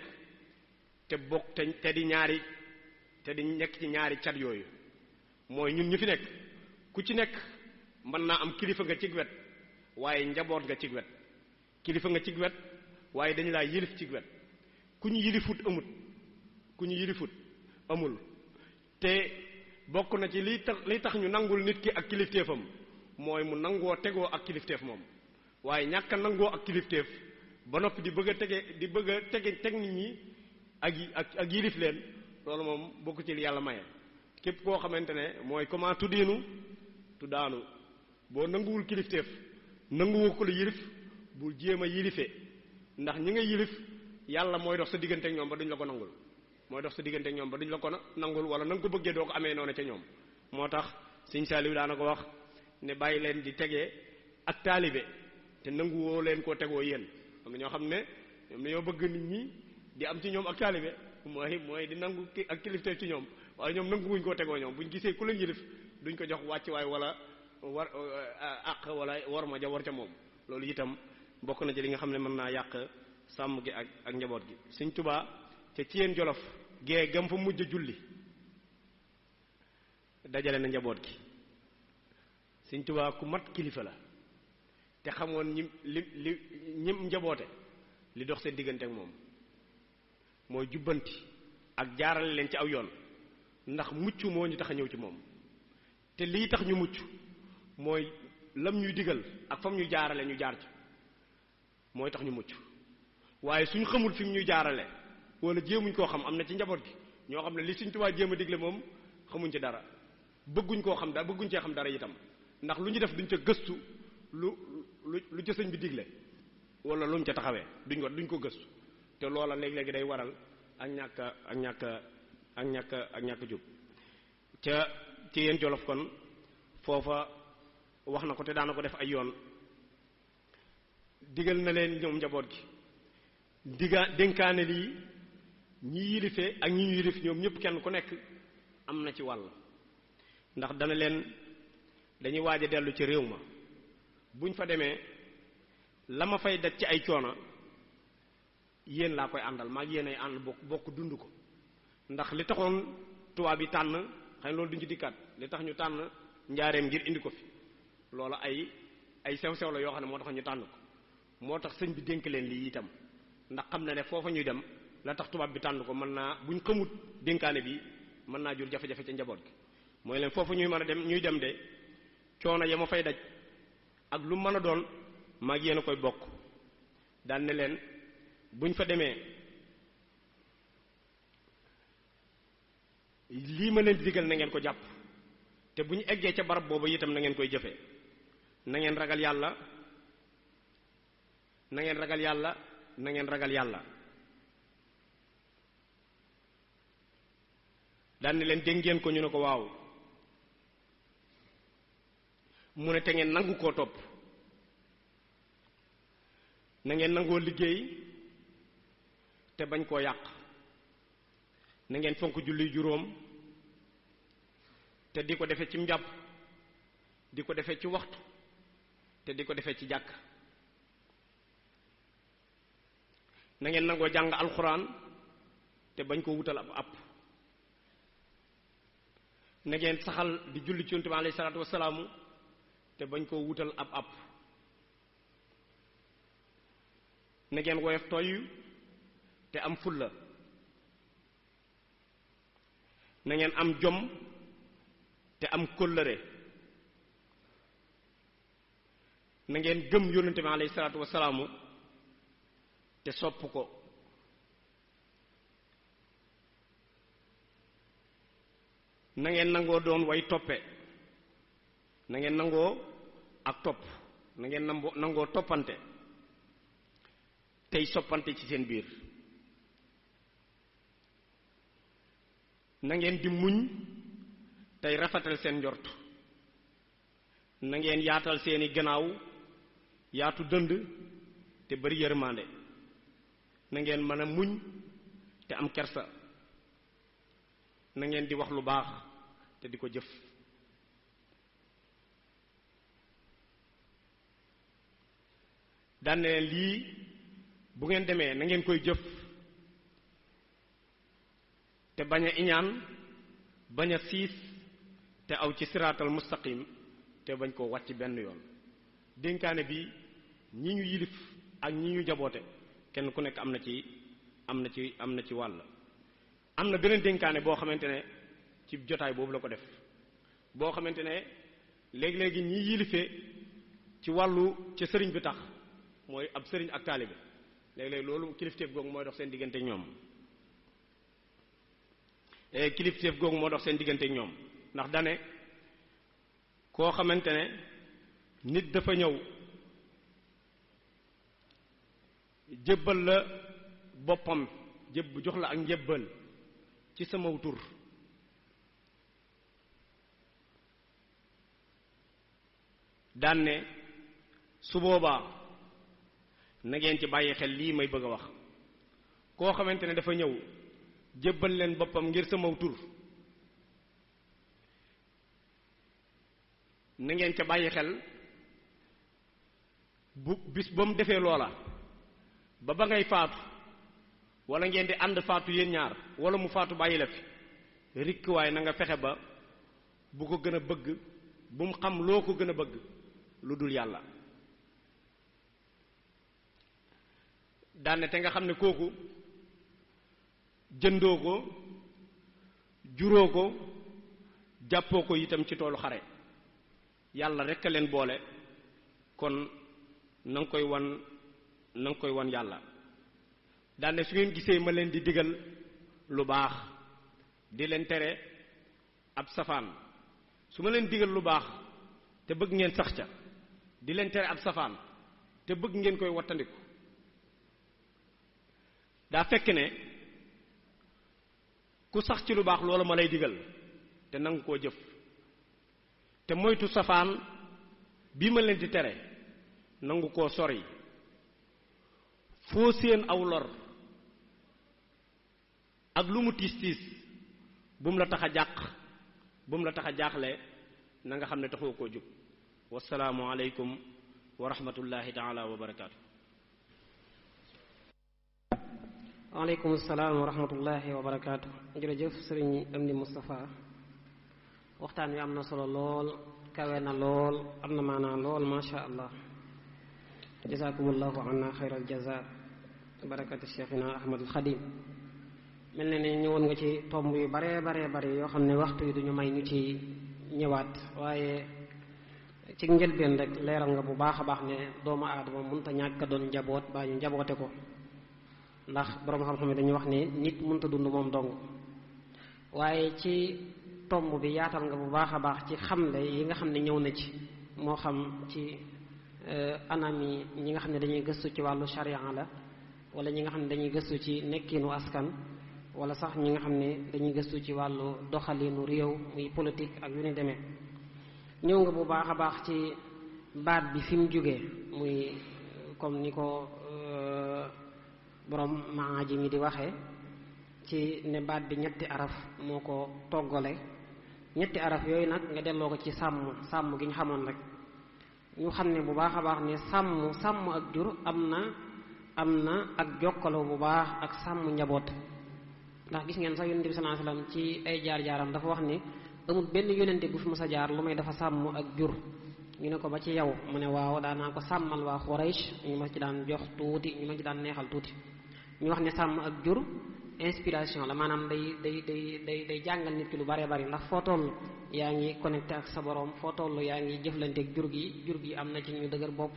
S2: te bokk te di nekk ci ñaari cat yooyu mooy ñun ñu fi nekk ku ci nekk mën naa am kilifa nga ci wet waaye njaboot nga cig wet kilifa nga cig wet waaye dañu laa yilif cig wet ku ñu yilifut amut ku ñu yilifut amul te bokk na ci li tax ñu nangul nit ki ak kilifteefam mooy mu nangoo tegoo ak kilifteef moom waaye ñàkk a nangoo ak kilifteef ba noppi di bëgg a teg nit ñi ak yilif leen loolu moom bokk ci li yàlla maye képp koo xamante ne mooy comment tuddiinu tuddaanu boo nanguwul kilifteef nanguwoo ko la yilif bul jéem a yilife ndax ñi nga yilif yàlla mooy dox sa diggante ak ñoom ba duñ la ko nangul mooy dox sa diggante ak ñoom ba duñ la ko nangul wala na nga ko bëggee doo ko amee noonu ca ñoom moo tax Sëñ Saaliw daana ko wax ne bàyyi leen di tegee ak taalibe te nanguwoo leen koo tegoo yéen am na ñoo xam ne ñoom dañoo bëgg nit ñi di am ci ñoom ak taalibe mooy di nangu ak kilifteef ci ñoom waaye ñoom nanguwuñ koo tegoo ñoom buñ gisee ku leen yilif duñ ko jox wàcc waay wala àq wala war ma ja war ca moom loolu itam bokk na ci li nga xam ne mën naa yàq sàmm gi ak njaboot gi Sëñ Tuubaa ca ci yéen jolof gee gam fa mujj julli dajale na njaboot gi Sëñ Tuubaa ku mat kilifa la te xamoon ñim njaboote li dox seen diggante ak moom mooy jubbanti ak jaarale leen ci aw yoon ndax mucc moo ñu tax a ñëw ci moom te lii tax ñu mucc mooy lam ñuy digal ak fam ñu jaarale ñu jaar ci mooy tax ñu mucc waaye suñ xamul fi mu ñuy jaarale wala jéemuñ koo xam am na ci njaboot gi ñoo xam ne li Sëñ Tuubaa jéem a digle moom xamuñ ci dara bëgguñ koo xam dara bëgguñ cee xam dara itam ndax lu ñu def duñ ca gëstu lu ca sëñ bi digle wala luñ ca taxawee duñ ko gëstu te loola léeg-léegi day waral ak ñàkk jóg ca ci yéen jolof kon foofa wax na ko te daana ko def ay yoon digal na leen ñoom njaboot gi dénkaane lii ñi yilife ak ñi ñu yilif ñoom ñëpp kenn ku nekk am na ci wàll ndax dana leen dañuy waaj a dellu ci réew ma buñ fa demee la ma fay daj ci ay coono yéen laa koy àndal maag yéen ay ànd bokk dund ko ndax li taxoon tubaab yi tànn xëy loolu duñ ci dikkaat li tax ñu tànn njaareem ngir indi ko fi loolu ay sew-sew la yoo xam ne moo tax ñu tànn ko moo tax sëñ bi dénk leen lii itam ndax xam na ne foofa ñuy dem la tax tubaab bi tànn ko mën naa buñ xamut dénkaane bi mën naa jur jafe-jafe ca njaboot gi mooy leen foofa ñuy dem de coono ya ma fay daj ak lu mën a doon maag yéen a koy bokk daan ne leen buñ fa demee lii ma leen di digal na ngeen ko jàpp te bu ñu eggee ca barab boobu itam na ngeen koy jëfee na ngeen ragal yàlla na ngeen ragal yàlla na ngeen ragal yàlla daan ne leen dégg ngeen ko ñu ne ko waaw mu ne te ngeen nangu koo topp na ngeen nangoo liggéey te bañ koo yàq na ngeen fonk julli juróom te di ko defee ci njàpp di ko defee ci waxtu te di ko defee ci jàkk na ngeen nangoo jàng alxuraan te bañ koo wutal ab app na ngeen saxal di julli ci Yonent bi alayhi salaatu wasalaamu te bañ koo wutal ab app na ngeen woyof toy te am fulla na ngeen am jom te am kóllëre na ngeen gëm yónnente bi alayhi salaatu wasalaamu te sopp ko na ngeen nangoo doon way toppe na ngeen nangoo ak topp na ngeen nangoo toppante tey soppante ci seen biir na ngeen di muñ tey rafetal seen njort na ngeen yaatal seeni gannaaw yaatu dënd te bari yërmande na ngeen mën a muñ te am kersa na ngeen di wax lu baax te di ko jëf daan leen lii bu ngeen demee na ngeen koy jëf te bañ a iñaan bañ a siis te aw ci siraatal mustaqim te bañ koo wàcc benn yoon dénkaane bi ñi ñu yilif ak ñi ñu jaboote kenn ku nekk am na ci wàll. am na beneen dénkaane boo xamante ne ci jotaay boobu la ko def boo xamante ne léegi-léegi ñi yilifee ci wàllu ci sëriñ bi tax mooy ab sëriñ ak taalibe léeg-léeg loolu kilifteef googu mooy dox seen diggante ñoom ndax dane koo xamante ne nit dafa ñëw jébbal la boppam jox la ak njébbal ci sama tur daan ne su boobaa na ngeen ci bàyyi xel lii may bëgg a wax koo xamante ne dafa ñëw jébbal leen boppam ngir sama tur na ngeen ca bàyyi xel bu bis ba mu defee loola ba ngay faatu wala ngeen di ànd faatu yéen ñaar wala mu faatu bàyyi la fi rikk waaye na nga fexe ba bu ko gën a bëgg bu mu xam loo ko gën a bëgg lu dul yàlla daane te nga xam ne kooku jëndoo ko juróo ko jàppoo ko itam ci toolu xare yàlla rekk a leen boole kon na nga koy wan yàlla daane su ngeen gisee ma leen di digal lu baax di leen tere ab safaan su ma leen digal lu baax te bëgg ngeen sax ca di leen tere ab safaan te bëgg ngeen koy wattandiku daa fekk ne ku sax ci lu baax loola ma lay digal te nangu koo jëf te moytu safaan bii ma leen di tere nangu koo sori foo seen aw lor ak lu mu tiis tiis bu mu la tax a jàq bu mu la tax a jaaxle na nga xam ne taxoo koo jóg wasalaamu aleykum wa rahmatullahi taala wa barakaatu.
S1: waaleykum salaam wa rahmatullahi wa barakaatu. jërëjëf sëriñ Amdi Moustapha waxtaan wi am na solo lool kawe na lool am na maanaa lool masha allah jazakumullahu anna xayral jaza barakati cheikhina ahmadul xadim mel na ne ñëwoon nga ci tomb yu bare yoo xam ne waxtu yi duñu may ñu ci ñëwaat waaye ci njëlbeen rek leeral nga bu baax a baax ne doomu aadama mënta ñàkk doon njaboot baa ñu njaboote ko ndax boroom xam-xam yi dañuy wax ne nit mënta dund moom dong waaye ci tomb bi yaatal nga bu baax a baax ci xamle yi nga xam ne ñëw na ci moo xam ci anam yi ñi nga xam ne dañuy gëstu ci wàllu sharia la wala ñi nga xam ne dañuy gëstu ci nekkinu askan wala sax ñi nga xam ne dañuy gëstu ci wàllu doxalinu réew muy politique ak yu ni demee ñëw nga bu baax a baax ci baat bi fi mu jógee muy comme ni ko borom maaji mi di waxee ci ne baat bi ñetti araf moo ko toggale ñetti araf yooyu nag nga delloo ko ci sàmm gi ñu xamoon rek ñu xam ne bu baax a baax ne sàmm ak jur am na ak jokkaloo bu baax ak sàmm njaboot ndax gis ngeen sax yonente bi sallallahu alayhi wasallam ci ay jaar-jaaram dafa wax ni amul benn yonente bu fi mës a jaar lu may dafa sàmm ak jur ñu ne ko ba ci yow mu ne waaw daanaa ko sàmmal waa Quraysh ñu ma ci daan jox tuuti ñu ma ci daan neexal tuuti ñu wax ne sàmm ak jur inspiration la maanaam day jàngal nit ki lu bare bari ndax foo toll yaa ngi connecté ak sa borom foo toll yaa ngi jëflante ak jur gi am na ci ñu dëgër bopp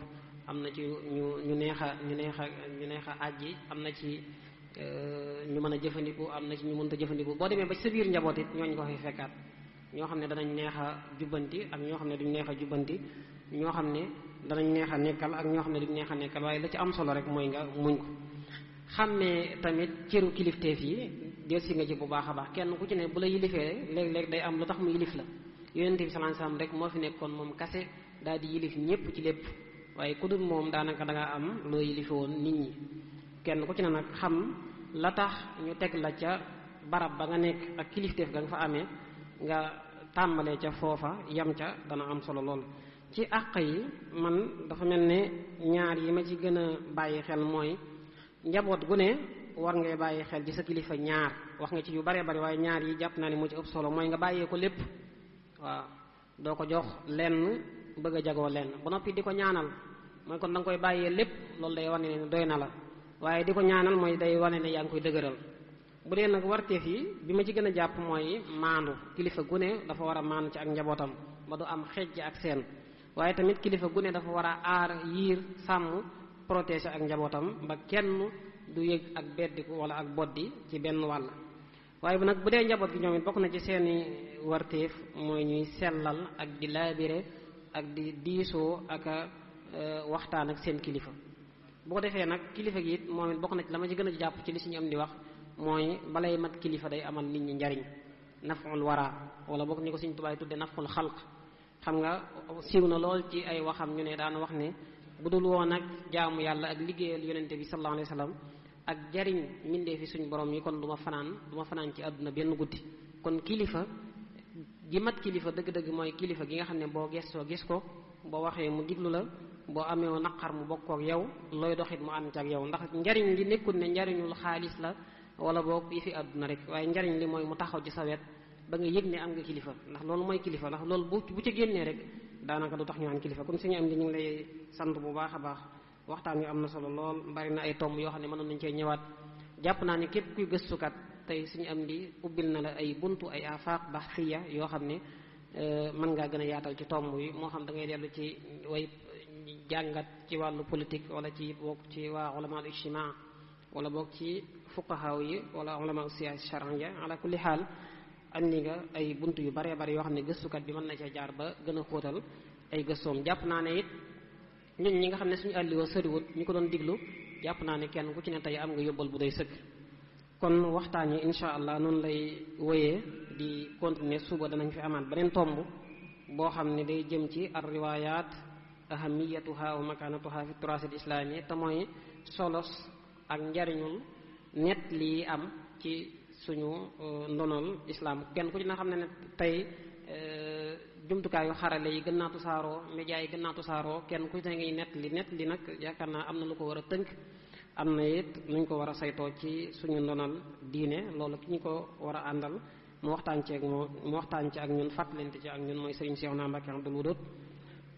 S1: am na ci ñu neex a àjji am na ci ñu mën a jëfandiku am na ci ñu mënta jëfandiku boo demee ba ci sa biir njaboot it ñooñu ko fay fekkaat ñoo xam ne danañ neex a jubbanti ak ñoo xam ne duñ neex a jubbanti ñoo xam ne danañ neex a nekkal ak ñoo xam ne duñ neex a nekkal waaye la ci am solo rek mooy nga muñ ko xàmmee tamit cëru kilifteef yi delsi nga ci bu baax a baax kenn ku ci ne bu la yilifee léeg-léeg day am lu tax mu yilif la yonent bi sallallahu alayhi wasallam rek moo fi nekkoon moom kase daal di yilif ñépp ci lépp waaye ku dul moom daanaka da nga am loo yilife woon nit ñi kenn ku ci ne nag xam la tax ñu teg la ca barab ba nga nekk ak kilifteef ga nga fa amee nga tàmbalee ca foofa yam ca dana am solo lool ci àq yi man dafa mel ne ñaar yi ma ci gën a bàyyi xel mooy njaboot gu ne war ngay bàyyi xel ci sa kilifa ñaar wax nga ci yu bare bari waaye ñaar yi jàpp naa ne moo ci ëpp solo mooy nga bàyyee ko lépp waaw doo ko jox lenn bëgg a jagoo leen ba noppi di ko ñaanal mooy kon da nga koy bàyyee lépp loolu day wane ne doy na la waaye di ko ñaanal mooy day wane ne yaa ngi koy dëgëral. bu dee nag warteef yi bi ma ci gën a jàpp mooy maandu kilifa gune dafa war a maandu ci ak njabootam ba du am xejj ak seen waaye tamit kilifa gune dafa war a aar yiir sàmm protéger ak njabootam ba kenn du yëg ak beddiku wala ak boddi ci benn wàll. waaye bu nag bu dee njaboot gi ñoom it bokk na ci seeni warteef mooy ñuy sellal ak di laabire ak di diisoo ak waxtaan ak seen kilifa. bu ko defee nag kilifa gi it moom it bokk na ci la ma ci gën a jàpp ci li suñu am di wax mooy balay mat kilifa day amal nit ñi njariñ naful wara wala bokk ni ko Sëriñ Tuubaa tudde naful xalq. xam nga siiw na lool ci ay waxam ñu ne daan wax ne bu dul woon ak jaamu yàlla ak liggéeyal yonente bi sallallahu alayhi wa sallam ak jariñ mindee fi suñ borom yi kon du ma fanaan ci àdduna benn guddi. kon kilifa gi mat kilifa dëgg-dëgg mooy kilifa gi nga xam ne boo gestoo gis ko boo waxee mu diglu la boo amee naqar mu bokk ak yow looy doxit mu ànd ci ak yow ndax njariñ li nekkul ne njariñul xaalis la wala boog yi fi àdduna rek waaye njariñ li mooy mu taxaw ci sa wet ba nga yëg ne am nga kilifa ndax loolu mooy kilifa ndax loolu bu ci génnee rek daanaka du tax ñu am kilifa kon suñu am di ñu ngi lay sant bu baax a baax waxtaan wi am na solo lool bari na ay tomb yoo xam ne mënoon nañu cee ñëwaat jàpp naa ne képp kuy gëstukat tey suñu am di ubbil na la ay buntu ay afaq bahsiya yoo xam ne mën ngaa gën a yaatal ci tomb yi moo xam da ngay dellu ci way jàngat ci wàllu politique wala ci bokk ci waa ulama ijtimaa wala bokk ci fuqahaa yi wala ulama siyaasa charia ala kulli xaal andi nga ay bunt yu baree bari yoo xam ne gëstukat bi mën na cee jaar ba gën a xóotal ay gëstoom jàpp naa ne it ñun ñi nga xam ne suñu àlliwoo sëriwut ñu ko doon diglu jàpp naa ne kenn ku ci ne tey am nga yóbbal bu day sëkk. kon waxtaan yi insha allah noonu lay wéyee di continuer suba danañ fi amaat beneen tomb boo xam ne day jëm ci ar riwayat ahamiyatuha wa makanatuha fi turaas al islami te mooy solos ak njariñul net lii am ci suñu ndonol islam kenn ku ci na xam ne tey jumtukaayu xarale yi gën naa tusaaroo média yi gën naa tusaaroo kenn ku ci ne ngay net li nag yaakaar naa am na lu ko war a tënk am na it nuñ ko war a saytoo ci suñu ndonol diine loolu ki ñu ko war a àndal mu waxtaan ci ak ñun fàttalante ci ak ñun mooy Serigne Cheikhouna Mbacké Abdoul Wadoud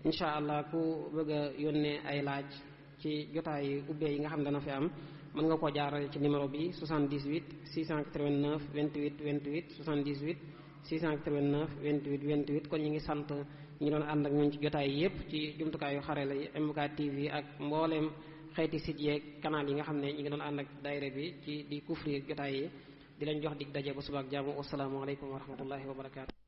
S1: incha allah ku bëgg a yónnee ay laaj ci jotaay ubbee yi nga xam ne dana fi am mën nga koo jaarale ci numéro bi 78 689 28 28 78 689 28 28 kon ñu ngi sant ñi doon ànd ak ñun ci jotaay yépp ci jumtukaayu xarala yi MK TV ak mbooleem xeeti site yeeg canal yi nga xam ne ñi ngi doon ànd ak daayira bi ci di couvrir jotaay yi di leen jox dig daje ba suba ak jàmm wassalaamu aleykum wa rahmatullahi wa barakaatu.